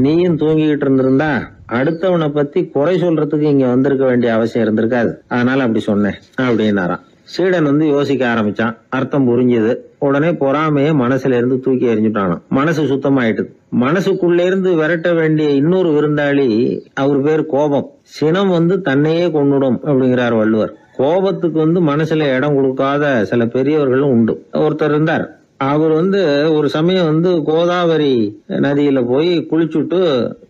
நீயும் தூங்கிக்கிட்டு இருந்திருந்தா அடுத்தவனை பத்தி குறை சொல்றதுக்கு இங்க வந்திருக்க வேண்டிய அவசியம் இருந்திருக்காது, அதனால அப்படி சொன்னேன் அப்படின்னாராம். சீடன் யோசிக்க ஆரம்பிச்சான். அர்த்தம் புரிஞ்சது. உடனே பொறாமைய மனசுல இருந்து தூக்கி எறிஞ்சுட்டானாம். மனசு சுத்தமாயிட்டுது. மனசுக்குள்ள இருந்து விரட்ட வேண்டிய இன்னொரு விருந்தாளி, அவர் பேர் கோபம். சினம் தன்னையே கொன்னுடும் அப்படிங்கிறார் வள்ளுவர். கோபத்துக்கு மனசுல இடம் கொடுக்காத சில பெரியவர்களும் உண்டு. ஒருத்தர் இருந்தார். அவர் ஒரு சமயம் கோதாவரி நதியில போய் குளிச்சுட்டு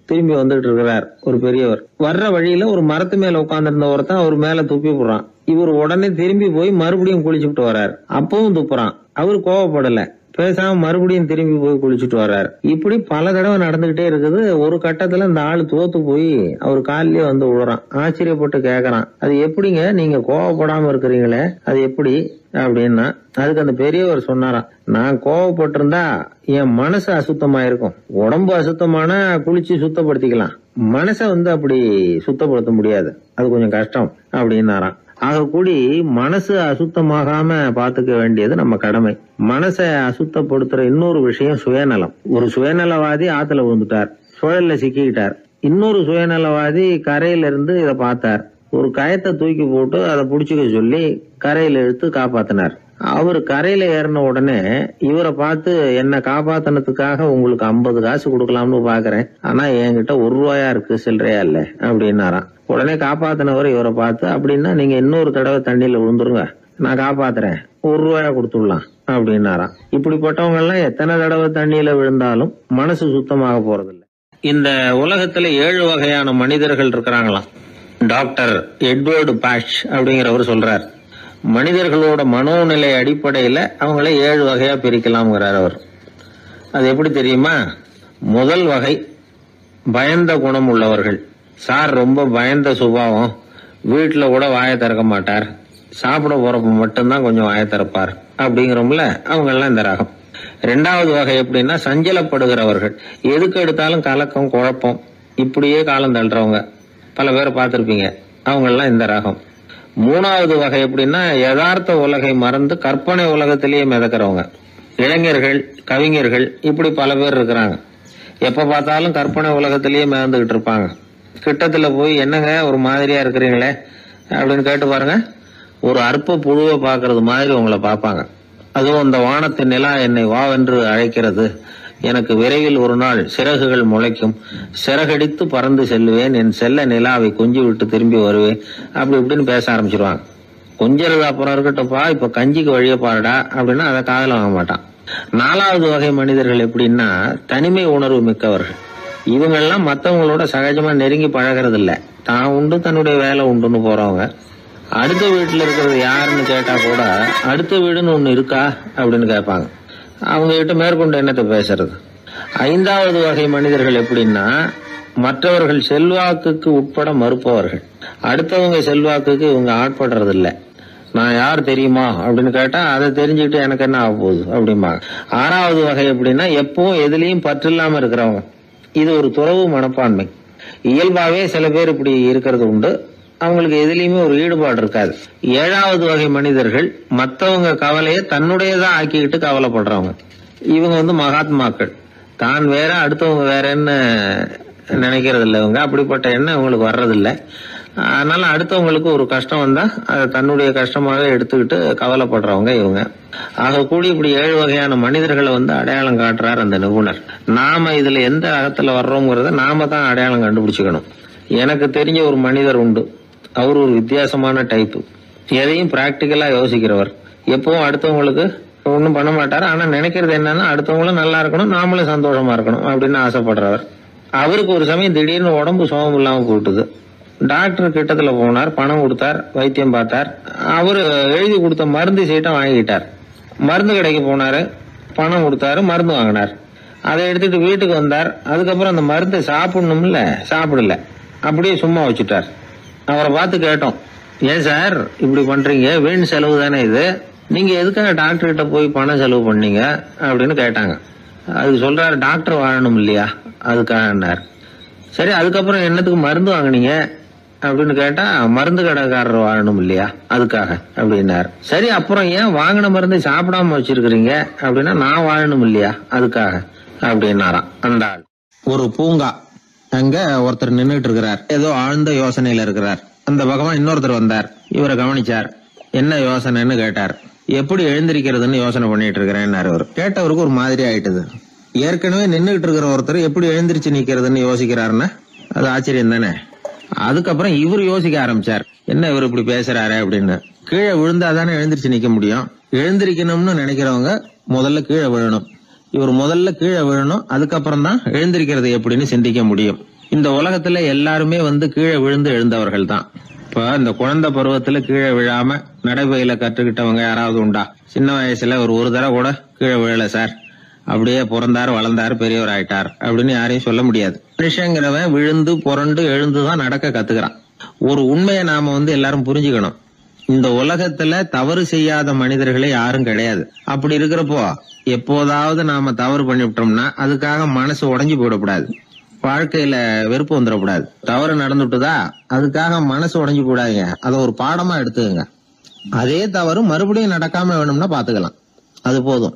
திரும்பி வந்துட்டு இருக்கிறார். ஒரு பெரியவர் வர்ற வழியில ஒரு மரத்து மேல உட்கார்ந்திருந்த ஒருத்தன் அவர் மேல துப்பி போடுறான். இவர் உடனே திரும்பி போய் மறுபடியும் குளிச்சுட்டு வர்றார். அப்பவும் துப்புறான். அவர் கோவப்படல, பேசாம மறுபடியும் திரும்பி போய் குளிச்சுட்டு வர்றாரு. இப்படி பல தடவை நடந்துகிட்டே இருக்குது. ஒரு கட்டத்துல இந்த ஆளு தோத்து போய் அவர் காலிலேயே விழுறான். ஆச்சரியப்பட்டு கேக்குறான், அது எப்படிங்க நீங்க கோவப்படாம இருக்கிறீங்களே, அது எப்படி அப்படின்னா, அதுக்கு அந்த பெரியவர் சொன்னாராம், நான் கோவப்பட்டிருந்தா என் மனசு அசுத்தமா இருக்கும். உடம்பு அசுத்தமான குளிச்சு சுத்தப்படுத்திக்கலாம், மனசை அப்படி சுத்தப்படுத்த முடியாது, அது கொஞ்சம் கஷ்டம் அப்படின்னாராம். ஆக கூடி மனசு அசுத்தமாகாம பாத்துக்க வேண்டியது நம்ம கடமை. மனசை அசுத்தப்படுத்துற இன்னொரு விஷயம் சுயநலம். ஒரு சுயநலவாதி ஆத்துல விழுந்துட்டார், சுழல்ல சிக்கிக்கிட்டார். இன்னொரு சுயநலவாதி கரையில இருந்து இதை பார்த்தார். ஒரு கயத்தை தூக்கி போட்டு அதை புடிச்சுக்க சொல்லி கரையில இழுத்து காப்பாத்தினார். அவர் கரையில ஏறின உடனே இவரை பார்த்து, என்ன காப்பாத்தினதுக்காக உங்களுக்கு 50 காசு கொடுக்கலாம்னு பாக்குறேன், ஆனா என்கிட்ட 1 ரூபாயா இருக்கு, சில்லறையா இல்ல அப்படின்னாராம். உடனே காப்பாத்தினவர் இவரை பார்த்து, அப்படின்னா நீங்க இன்னொரு தடவை தண்ணியில விழுந்துருங்க, நான் காப்பாத்துறேன், 1 ரூபாயா கொடுத்துடலாம் அப்படின்னாராம். இப்படிப்பட்டவங்க எல்லாம் எத்தனை தடவை தண்ணியில விழுந்தாலும் மனசு சுத்தமாக போறதில்லை. இந்த உலகத்துல 7 வகையான மனிதர்கள் இருக்கிறாங்களாம். டாக்டர் எட்வர்டு பாஷ் அப்படிங்கிறவர் சொல்றார், மனிதர்களோட மனோநிலை அடிப்படையில அவங்கள 7 வகையா பிரிக்கலாம்ங்கிறார் அவர். அது எப்படி தெரியுமா? முதல் வகை பயந்த குணம் உள்ளவர்கள். சார் ரொம்ப பயந்த சுபாவம், வீட்டுல கூட வாயை திறக்க மாட்டார், சாப்பிட போறப்ப மட்டும்தான் கொஞ்சம் வாயை திறப்பார் அப்படிங்கிறோம்ல, அவங்க எல்லாம் இந்த ரகம். 2வது வகை எப்படின்னா சஞ்சலப்படுகிறவர்கள். எதுக்கு எடுத்தாலும் கலக்கம் குழப்பம், இப்படியே காலம் தள்ளுறவங்க பல பேரை பார்த்திருப்பீங்க, அவங்க எல்லாம் இந்த ரகம். 3வது வகை எப்படின்னா யதார்த்த உலகை மறந்து கற்பனை உலகத்திலேயே மிதக்கிறவங்க. இளைஞர்கள், கவிஞர்கள், இப்படி பல பேர் இருக்கிறாங்க. எப்ப பார்த்தாலும் கற்பனை உலகத்திலேயே மிதந்துகிட்டு இருப்பாங்க. கிட்டத்துல போய் என்னங்க ஒரு மாதிரியா இருக்கிறீங்களே அப்படின்னு கேட்டு பாருங்க, ஒரு அற்ப புழுவை பாக்குறது மாதிரி உங்களை பார்ப்பாங்க. அதுவும் அந்த வானத்து நிலா என்னை வாவென்று அழைக்கிறது, எனக்கு விரைவில் ஒரு நாள் சிறகுகள் முளைக்கும், சிறகடித்து பறந்து செல்லுவேன், என் செல்ல நிலாவை கொஞ்சி விட்டு திரும்பி வருவேன், அப்படி இப்படின்னு பேச ஆரம்பிச்சிருவாங்க. கொஞ்சிறது அப்புறம் இருக்கட்டும்ப்பா, இப்ப கஞ்சிக்கு வழிய பாருடா அப்படின்னா அதை காதல வாங்க மாட்டான். 4வது வகை மனிதர்கள் எப்படின்னா தனிமை உணர்வு மிக்கவர்கள். இவங்கெல்லாம் மற்றவங்களோட சகஜமா நெருங்கி பழகிறது இல்ல, தான் உண்டு தன்னுடைய வேலை உண்டுன்னு போறவங்க. அடுத்த வீட்டுல இருக்கிறது யாருன்னு கேட்டா கூட அடுத்த வீடுன்னு ஒண்ணு இருக்கா அப்படின்னு கேட்பாங்க. அவங்க கிட்ட மேற்கொண்டு என்னத்தை பேசுறது. 5வது வகை மனிதர்கள் எப்படின்னா மற்றவர்கள் செல்வாக்குக்கு உட்பட மறுப்பவர்கள். அடுத்தவங்க செல்வாக்குக்கு இவங்க ஆட்படுறது இல்ல. நான் யார் தெரியுமா அப்படின்னு கேட்டா அதை தெரிஞ்சுக்கிட்டு எனக்கு என்ன ஆக போகுது அப்படிம்பாங்க. 6வது வகை எப்படின்னா எப்பவும் எதுலயும் பற்று இல்லாம இருக்கிறவங்க. இது ஒரு துறவு மனப்பான்மை. இயல்பாவே சில பேர் இப்படி இருக்கிறது உண்டு, அவங்களுக்கு எதுலயுமே ஒரு ஈடுபாடு இருக்காது. 7வது வகை மனிதர்கள் மற்றவங்க கவலையை தன்னுடையதா ஆக்கிக்கிட்டு கவலைப்படுறவங்க. இவங்க மகாத்மாக்கள். தான் வேற அடுத்தவங்க வேறன்னு நினைக்கிறது இல்லை. இவங்க அப்படிப்பட்ட எண்ணம் இவங்களுக்கு வர்றதில்லை. அதனால அடுத்தவங்களுக்கு ஒரு கஷ்டம் வந்தா அதை தன்னுடைய கஷ்டமாக எடுத்துக்கிட்டு கவலைப்படுறவங்க இவங்க. ஆக கூடி இப்படி 7 வகையான மனிதர்களை அடையாளம் காட்டுறார் அந்த நிபுணர். நாம இதுல எந்த அகத்துல வர்றோங்கிறத நாம தான் அடையாளம் கண்டுபிடிச்சுக்கணும். எனக்கு தெரிஞ்ச ஒரு மனிதர் உண்டு. அவர் ஒரு வித்தியாசமான டைப்பு. எதையும் பிராக்டிக்கலா யோசிக்கிறவர். எப்பவும் அடுத்தவங்களுக்கு ஒன்றும் பண்ண மாட்டார். ஆனா நினைக்கிறது என்னன்னா அடுத்தவங்களும் நல்லா இருக்கணும், நாமளும் சந்தோஷமா இருக்கணும் அப்படின்னு ஆசைப்படுறவர். அவருக்கு ஒரு சமயம் திடீர்னு உடம்பு சுகம் இல்லாம போட்டுது. டாக்டர் கிட்டத்துல போனார், பணம் கொடுத்தார், வைத்தியம் பார்த்தார். அவரு எழுதி கொடுத்த மருந்து சீட்டை வாங்கிட்டார். மருந்து கடைக்கு போனாரு, பணம் கொடுத்தாரு, மருந்து வாங்கினார். அதை எடுத்துட்டு வீட்டுக்கு வந்தார். அதுக்கப்புறம் அந்த மருந்தை சாப்பிடணும்ல, சாப்பிடல, அப்படியே சும்மா வச்சுட்டார். அவரை பார்த்து கேட்டோம், ஏன் சார் இப்படி பண்றீங்க, வீண் செலவு தானே இது, நீங்க எதுக்காக டாக்டர் கிட்ட போய் பணம் செலவு பண்ணீங்க அப்படின்னு கேட்டாங்க. அதுக்கு சொல்றாரு, டாக்டர் வாழணும் இல்லையா அதுக்காக. சரி, அதுக்கப்புறம் என்னத்துக்கு மருந்து வாங்கினீங்க அப்படின்னு கேட்டா, மருந்து கடைக்காரர் வாழணும் இல்லையா, அதுக்காக அப்படின்னாரு. சரி, அப்புறம் ஏன் வாங்கின மருந்தை சாப்பிடாம வச்சிருக்கிறீங்க அப்படின்னா, நான் வாழணும் இல்லையா அதுக்காக அப்படின்னாராம் அந்த ஆள். ஒரு பூங்கா, அங்க ஒருத்தர் நின்றுட்டு இருக்கிறார், ஏதோ ஆழ்ந்த யோசனையில இருக்கிறார். அந்த பக்கமா இன்னொருத்தர் வந்தார், இவரை கவனிச்சார். என்ன யோசனைன்னு கேட்டார். எப்படி எழுந்திருக்கிறதுன்னு யோசனை பண்ணிட்டு இருக்கிறேன்னாரு அவர். கேட்டவருக்கு ஒரு மாதிரி ஆயிட்டது. ஏற்கனவே நின்றுகிட்டு இருக்கிற ஒருத்தர் எப்படி எழுந்திருச்சு நிக்கிறதுன்னு யோசிக்கிறாருன்னா அது ஆச்சரியம் தானே. அதுக்கப்புறம் இவர் யோசிக்க ஆரம்பிச்சார், என்ன இவர் இப்படி பேசுறாரு அப்படின்னு. கீழே விழுந்தாதானே எழுந்திருச்சு நிக்க முடியும். எழுந்திருக்கணும்னு நினைக்கிறவங்க முதல்ல கீழே விழணும். இவர் முதல்ல கீழே விழணும், அதுக்கப்புறம் தான் எழுந்திருக்கிறது எப்படின்னு சிந்திக்க முடியும். இந்த உலகத்துல எல்லாருமே கீழே விழுந்து எழுந்தவர்கள் தான். இப்ப இந்த குழந்தை பருவத்துல கீழே விழாம நடைபயில கற்றுக்கிட்டவங்க யாராவது உண்டா? சின்ன வயசுல ஒரு தடவை கூட கீழே விழல சார், அப்படியே பிறந்தாரு வளர்ந்தாரு பெரியவர் ஆயிட்டார் அப்படின்னு யாரையும் சொல்ல முடியாது. மனுஷங்கிறவன் விழுந்து புரண்டு எழுந்துதான் நடக்க கத்துக்கிறான். ஒரு உண்மையை நாம எல்லாரும் புரிஞ்சுக்கணும். இந்த உலகத்துல தவறு செய்யாத மனிதர்களே யாரும் கிடையாது. அப்படி இருக்கிறப்போ எப்போதாவது நாம தவறு பண்ணிவிட்டோம்னா அதுக்காக மனசு உடைஞ்சு போயிடக்கூடாது. வாழ்க்கையில வெறுப்பு வந்துடக்கூடாது. தவறு நடந்துட்டுதா அதுக்காக மனசு உடைஞ்சு போடாதீங்க, அதை ஒரு பாடமா எடுத்துக்கங்க. அதே தவறு மறுபடியும் நடக்காம வேணும்னா பாத்துக்கலாம், அது போதும்.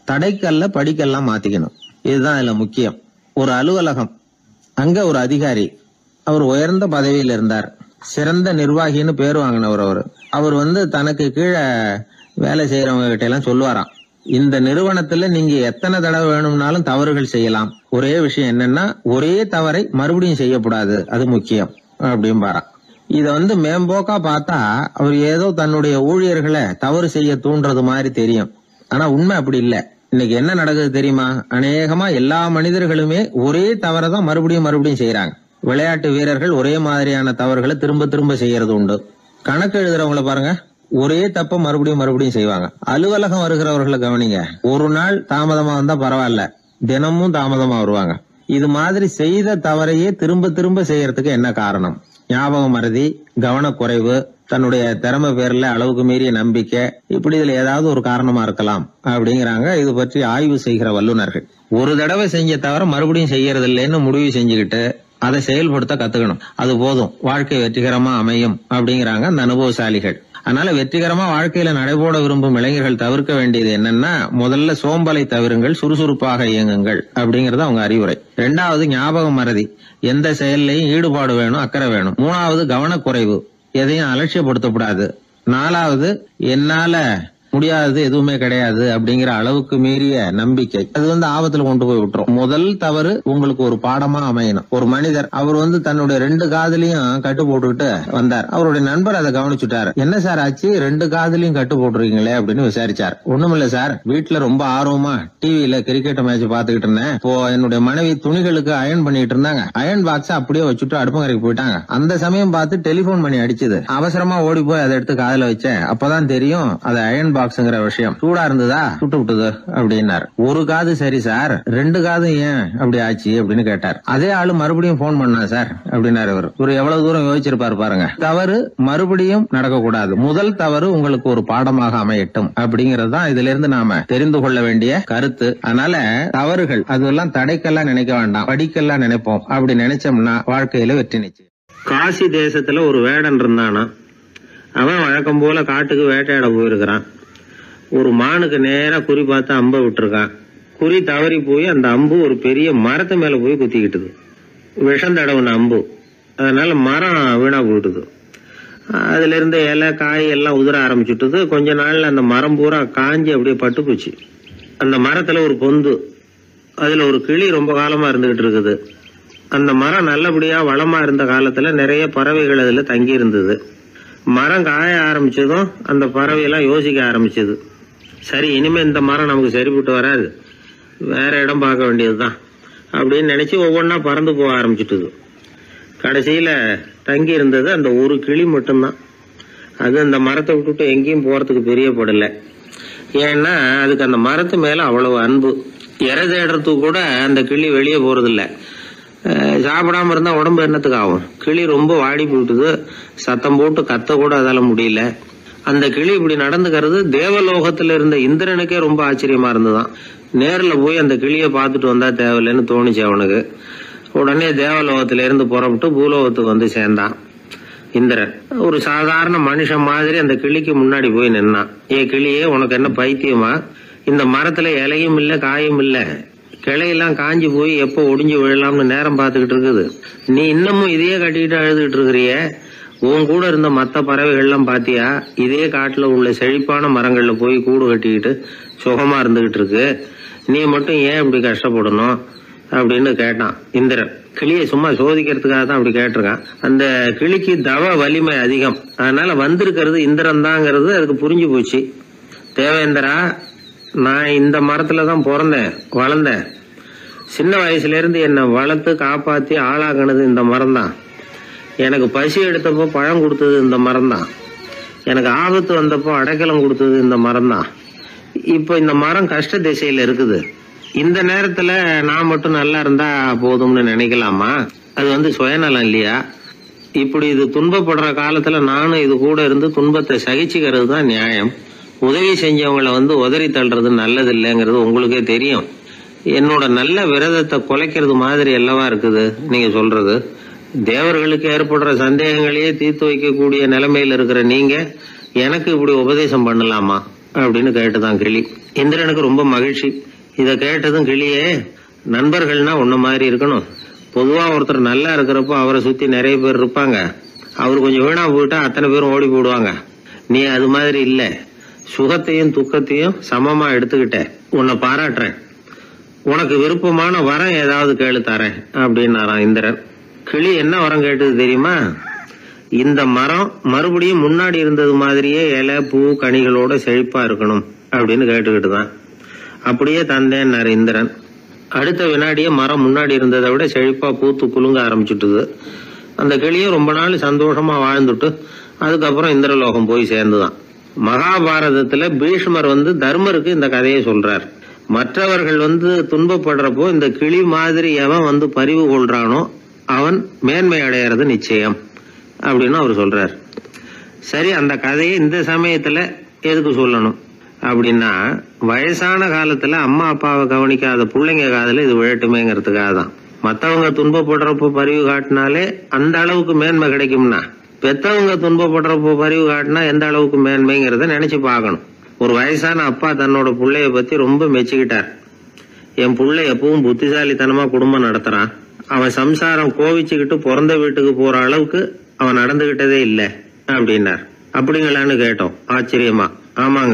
தடைக்கல்ல படிக்கெல்லாம் மாத்திக்கணும், இதுதான் இதுல முக்கியம். ஒரு அலுவலகம், அங்க ஒரு அதிகாரி, அவர் உயர்ந்த பதவியில் இருந்தார், சிறந்த நிர்வாகின்னு பேர் வாங்கினவர். அவர் தனக்கு கீழே வேலை செய்யறவங்க கிட்ட எல்லாம் சொல்லுவாராம், இந்த நிறுவனத்துல நீங்க எத்தனை தடவை வேணும்னாலும் தவறுகள் செய்யலாம், ஒரே விஷயம் என்னன்னா ஒரே தவறை மறுபடியும் செய்யக்கூடாது, அது முக்கியம் அப்படின்பாராம். இத மேம்போக்கா பார்த்தா அவர் ஏதோ தன்னுடைய ஊழியர்களை தவறு செய்ய தூண்டுறது மாதிரி தெரியும். ஆனா உண்மை அப்படி இல்ல. இன்னைக்கு என்ன நடக்குது தெரியுமா? அநேகமா எல்லா மனிதர்களுமே ஒரே தவறை தான் மறுபடியும் செய்யறாங்க. விளையாட்டு வீரர்கள் ஒரே மாதிரியான தவறுகளை திரும்ப திரும்ப செய்யறது உண்டு. கணக்கு எழுதுறவங்களை பாருங்க, ஒரே தப்ப மறுபடியும் செய்வாங்க. அலுவலகம் வருகிறவர்களை கவனிங்க, ஒரு நாள் தாமதமா வந்தா பரவாயில்ல, தினமும் தாமதமா வருவாங்க. இது மாதிரி செய்த தவறையே திரும்ப திரும்ப செய்யறதுக்கு என்ன காரணம்? ஞாபக மறதி, கவனக்குறைவு, தன்னுடைய திறமை பேர்ல அளவுக்கு மீறிய நம்பிக்கை, இப்படி இதுல ஏதாவது ஒரு காரணமா இருக்கலாம் அப்படிங்கிறாங்க இது பற்றி ஆய்வு செய்கிற வல்லுநர்கள். ஒரு தடவை செஞ்ச தவிர மறுபடியும் செய்யறது இல்லைன்னு முடிவு செஞ்சுக்கிட்டு அதை செயல்படுத்த கத்துக்கணும், அது போதும், வாழ்க்கை வெற்றிகரமா அமையும் அப்படிங்கிறாங்க அந்த அனுபவசாலிகள். அதனால வெற்றிகரமா வாழ்க்கையில நடைபோட விரும்பும் இளைஞர்கள் தவிர்க்க வேண்டியது என்னன்னா, முதல்ல சோம்பலை தவிருங்கள், சுறுசுறுப்பாக இயங்குங்கள் அப்படிங்கறது அவங்க அறிவுரை. 2வது ஞாபக மறதி, எந்த செயல்லையும் ஈடுபாடு வேணும், அக்கறை வேணும். 3வது கவனக்குறைவு, எதையும் அலட்சியப்படுத்தக்கூடாது. 4வது என்னால முடியாதது எதுவுமே கிடையாது அப்படிங்கிற அளவுக்கு மீறிய நம்பிக்கை, அது ஆபத்துல கொண்டு போய் விட்டுரும். முதல் தவறு உங்களுக்கு ஒரு பாடமா அமையணும். ஒரு மனிதர் அவர் தன்னுடைய 2 காதுலயும் கட்டு போட்டுக்கிட்டு வந்தார். அவருடைய நண்பர் அதை கவனிச்சுட்டாரு. என்ன சார் ஆச்சு, 2 காதுலயும் கட்டு போட்டுருக்கீங்களே அப்படின்னு விசாரிச்சார். ஒண்ணுமில்ல சார், வீட்டுல ரொம்ப ஆர்வமா டிவியில கிரிக்கெட் மேட்ச் பாத்துக்கிட்டு இருந்தேன். இப்போ என்னுடைய மனைவி துணிகளுக்கு அயன் பண்ணிட்டு இருந்தாங்க. அயன் பாக்ஸ் அப்படியே வச்சுட்டு அடுப்பங்கரைக்கு போயிட்டாங்க. அந்த சமயம் பார்த்து டெலிபோன் பண்ணி அடிச்சது. அவசரமா ஓடி போய் அதை எடுத்து காதுல வச்சேன். அப்பதான் தெரியும் அது அயன் பாக்ஸ்ங்கிற விஷயம். சூடா இருந்ததா, சுட்டு விட்டது அப்படின்னாரு. ஒரு காது சரி சார், 2 காது ஏன் அப்படி ஆச்சு அப்படின்னு கேட்டார். அதே ஆளு மறுபடியும் போன் பண்ணா சார் அப்படின்னாரு. இவர் எவ்வளவு தூரம் யோசிச்சிருப்பாரு பாருங்க. தவறு மறுபடியும் நடக்கக்கூடாது, முதல் தவறு உங்களுக்கு ஒரு பாடமாக அமையட்டும் அப்படிங்கறது தான் இதுல இருந்து நாம தெரிந்து கொள்ள வேண்டிய கருத்து. அதனால தவறுகள் அதெல்லாம் தடைக்கெல்லாம் நினைக்க வேண்டாம், படிக்கெல்லாம் நினைப்போம். அப்படி நினைச்சோம்னா வாழ்க்கையில வெற்றி நிச்சயம். காசி தேசத்துல ஒரு வேடன் இருந்தானா, அவன் வழக்கம் போல காட்டுக்கு வேட்டையாட போயிருக்கிறான். ஒரு மானுக்கு நேரா குறி பார்த்து அம்ப விட்டுருக்கான். குறி தவறி போய் அந்த அம்பு ஒரு பெரிய மரத்து மேல போய் குத்திக்கிட்டுது. விஷம் தடவுன அம்பு, அதனால மரம் வீணா போயிட்டுது. அதுல இருந்த இலை காய் எல்லாம் உதிர ஆரம்பிச்சுட்டுது. கொஞ்ச நாள்ல அந்த மரம் பூரா காஞ்சி அப்படியே பட்டு போச்சு. அந்த மரத்துல ஒரு பொந்து, அதுல ஒரு கிளி ரொம்ப காலமா இருந்துகிட்டு இருக்குது. அந்த மரம் நல்லபடியா வளமா இருந்த காலத்துல நிறைய பறவைகள் அதுல தங்கி இருந்தது. மரம் காய ஆரம்பிச்சதும் அந்த பறவை எல்லாம் யோசிக்க ஆரம்பிச்சது, சரி இனிமே இந்த மரம் நமக்கு சரிப்பட்டு வராது, வேற இடம் பார்க்க வேண்டியதுதான் அப்படின்னு நினைச்சு ஒவ்வொன்னா பறந்து போக ஆரம்பிச்சுட்டுது. கடைசியில தங்கி இருந்தது அந்த ஒரு கிளி மட்டும்தான். அது அந்த மரத்தை விட்டுட்டு எங்கேயும் போறதுக்கு பிரியப்படல. ஏன்னா அதுக்கு அந்த மரத்து மேல அவ்வளவு அன்பு. இறை தேடுறதுக்கு கூட அந்த கிளி வெளியே போறதில்ல. சாப்பிடாம இருந்தா உடம்பு என்னத்துக்கு ஆகும்? கிளி ரொம்ப வாடி போட்டுது, சத்தம் போட்டு கத்த கூட அதால முடியல. அந்த கிளி இப்படி நடந்துக்கிறது தேவலோகத்துல இருந்த இந்திரனுக்கே ரொம்ப ஆச்சரியமா இருந்துதான். நேர்ல போய் அந்த கிளிய பாத்துட்டு வந்தா தேவையில்லைன்னு தோணுச்சு அவனுக்கு. உடனே தேவலோகத்திலிருந்து புறப்பட்டு பூலோகத்துக்கு வந்து சேர்ந்தான் இந்திரன். ஒரு சாதாரண மனுஷன் மாதிரி அந்த கிளிக்கு முன்னாடி போய் நின்னான். கிளியே, உனக்கு என்ன பைத்தியமா? இந்த மரத்துல இலையும் இல்ல காயும் இல்ல, கிளையெல்லாம் காஞ்சி போய் எப்போ ஒடிஞ்சு விழலாம்னு நேரம் பார்த்துக்கிட்டு இருக்குது. நீ இன்னமும் இதையே கட்டிக்கிட்டு அழுதுகிட்டு இருக்கிறிய. உன் கூட இருந்த மற்ற பறவைகள்லாம் பாத்தியா? இதே காட்டுல உள்ள செழிப்பான மரங்கள்ல போய் கூடு கட்டிக்கிட்டு சுகமா இருந்துகிட்டு இருக்கு. நீ மட்டும் ஏன் இப்படி கஷ்டப்படணும் அப்படின்னு கேட்டான் இந்திரன். கிளியை சும்மா சோதிக்கிறதுக்காக தான் அப்படி கேட்டிருக்கான். அந்த கிளிக்கு தவ வலிமை அதிகம், அதனால வந்திருக்கிறது இந்திரன் தாங்கிறது அதுக்கு புரிஞ்சு போச்சு. தேவேந்திரா, நான் இந்த மரத்துல தான் பிறந்தேன் வளர்ந்தேன். சின்ன வயசுல இருந்து என்னை வளர்த்து காப்பாத்தி ஆளாக்குனது இந்த மரம் தான். எனக்கு பசி எடுத்தப்போ பழம் கொடுத்தது இந்த மரம் தான். எனக்கு ஆபத்து வந்தப்போ அடைக்கலம் கொடுத்தது இந்த மரம் தான். இப்போ இந்த மரம் கஷ்ட திசையில இருக்குது. இந்த நேரத்துல நான் மட்டும் நல்லா இருந்தா போதும்னு நினைக்கலாமா? அது சுயநலம் இல்லையா? இப்படி இது துன்பப்படுற காலத்துல நானும் இது கூட இருந்து துன்பத்தை சகிச்சுக்கிறது தான் நியாயம். உதவி செஞ்சவங்களை உதறி தள்ளுறது நல்லது இல்லைங்கிறது உங்களுக்கே தெரியும். என்னோட நல்ல விரதத்தை குலைக்கிறது மாதிரி அல்லவா இருக்குது நீங்க சொல்றது. தேவர்களுக்கு ஏற்படுற சந்தேகங்களையே தீர்த்து வைக்கக்கூடிய நிலைமையில இருக்கிற நீங்க எனக்கு இப்படி உபதேசம் பண்ணலாமா அப்படின்னு கேட்டுதான் கிளி. இந்திரனுக்கு ரொம்ப மகிழ்ச்சி. இத கேட்டதும், கிளியே, நண்பர்கள்னா உன்ன மாதிரி இருக்கணும். பொதுவா ஒருத்தர் நல்லா இருக்கிறப்போ அவரை சுத்தி நிறைய பேர் இருப்பாங்க. அவர் கொஞ்சம் வீணா போயிட்டா அத்தனை பேரும் ஓடி போடுவாங்க. நீ அது மாதிரி இல்ல. சுகத்தையும் துக்கத்தையும் சமமா எடுத்துக்கிட்ட. உன்னை பாராட்டுறேன். உனக்கு விருப்பமான வரம் ஏதாவது கேளு தரேன் அப்படின்னாராம் இந்திரன். கிளி என்ன வரம் கேட்டது தெரியுமா? இந்த மரம் மறுபடியும் முன்னாடி இருந்தது மாதிரியே இலை பூ கனிகளோட செழிப்பா இருக்கணும் அப்படின்னு கேட்டுக்கிட்டு தான். அப்படியே தந்தேன்னாரு இந்திரன். அடுத்த வினாடியே மரம் முன்னாடி இருந்ததை விட செழிப்பா பூத்து குலுங்க ஆரம்பிச்சுட்டுது. அந்த கிளியும் ரொம்ப நாள் சந்தோஷமா வாழ்ந்துட்டு அதுக்கப்புறம் இந்திரலோகம் போய் சேர்ந்துதான். மகாபாரதத்துல பீஷ்மர் தர்மருக்கு இந்த கதையை சொல்றார். மற்றவர்கள் துன்பப்படுறப்போ இந்த கிளி மாதிரி எவன் பரிவு கொள்றானோ அவன் மேன்மை அடையிறது நிச்சயம் அப்படின்னு அவர் சொல்றார். சரி, அந்த கதையை இந்த சமயத்துல எதுக்கு சொல்லணும் அப்படின்னா, வயசான காலத்துல அம்மா அப்பாவை கவனிக்காத பிள்ளைங்க காதல இது விழட்டுமேங்கிறதுக்காக தான். மத்தவங்க துன்பப்படுறப்போ பரிவு காட்டினாலே அந்த அளவுக்கு மேன்மை கிடைக்கும்னா, பெத்தவங்க துன்பப்படுறப்போ பரிவு காட்டினா எந்த அளவுக்கு மேன்மைங்கிறத நினைச்சு பார்க்கணும். ஒரு வயசான அப்பா தன்னோட பிள்ளைய பத்தி ரொம்ப மெச்சுக்கிட்டார். என் பிள்ளை எப்பவும் புத்திசாலித்தனமா குடும்பம் நடத்துறான். அவன் சம்சாரம் கோவிச்சுக்கிட்டு பிறந்த வீட்டுக்கு போற அளவுக்கு அவன் நடந்துகிட்டதே இல்லை அப்படின்னார். அப்படிங்களான்னு கேட்டோம் ஆச்சரியமா. ஆமாங்க,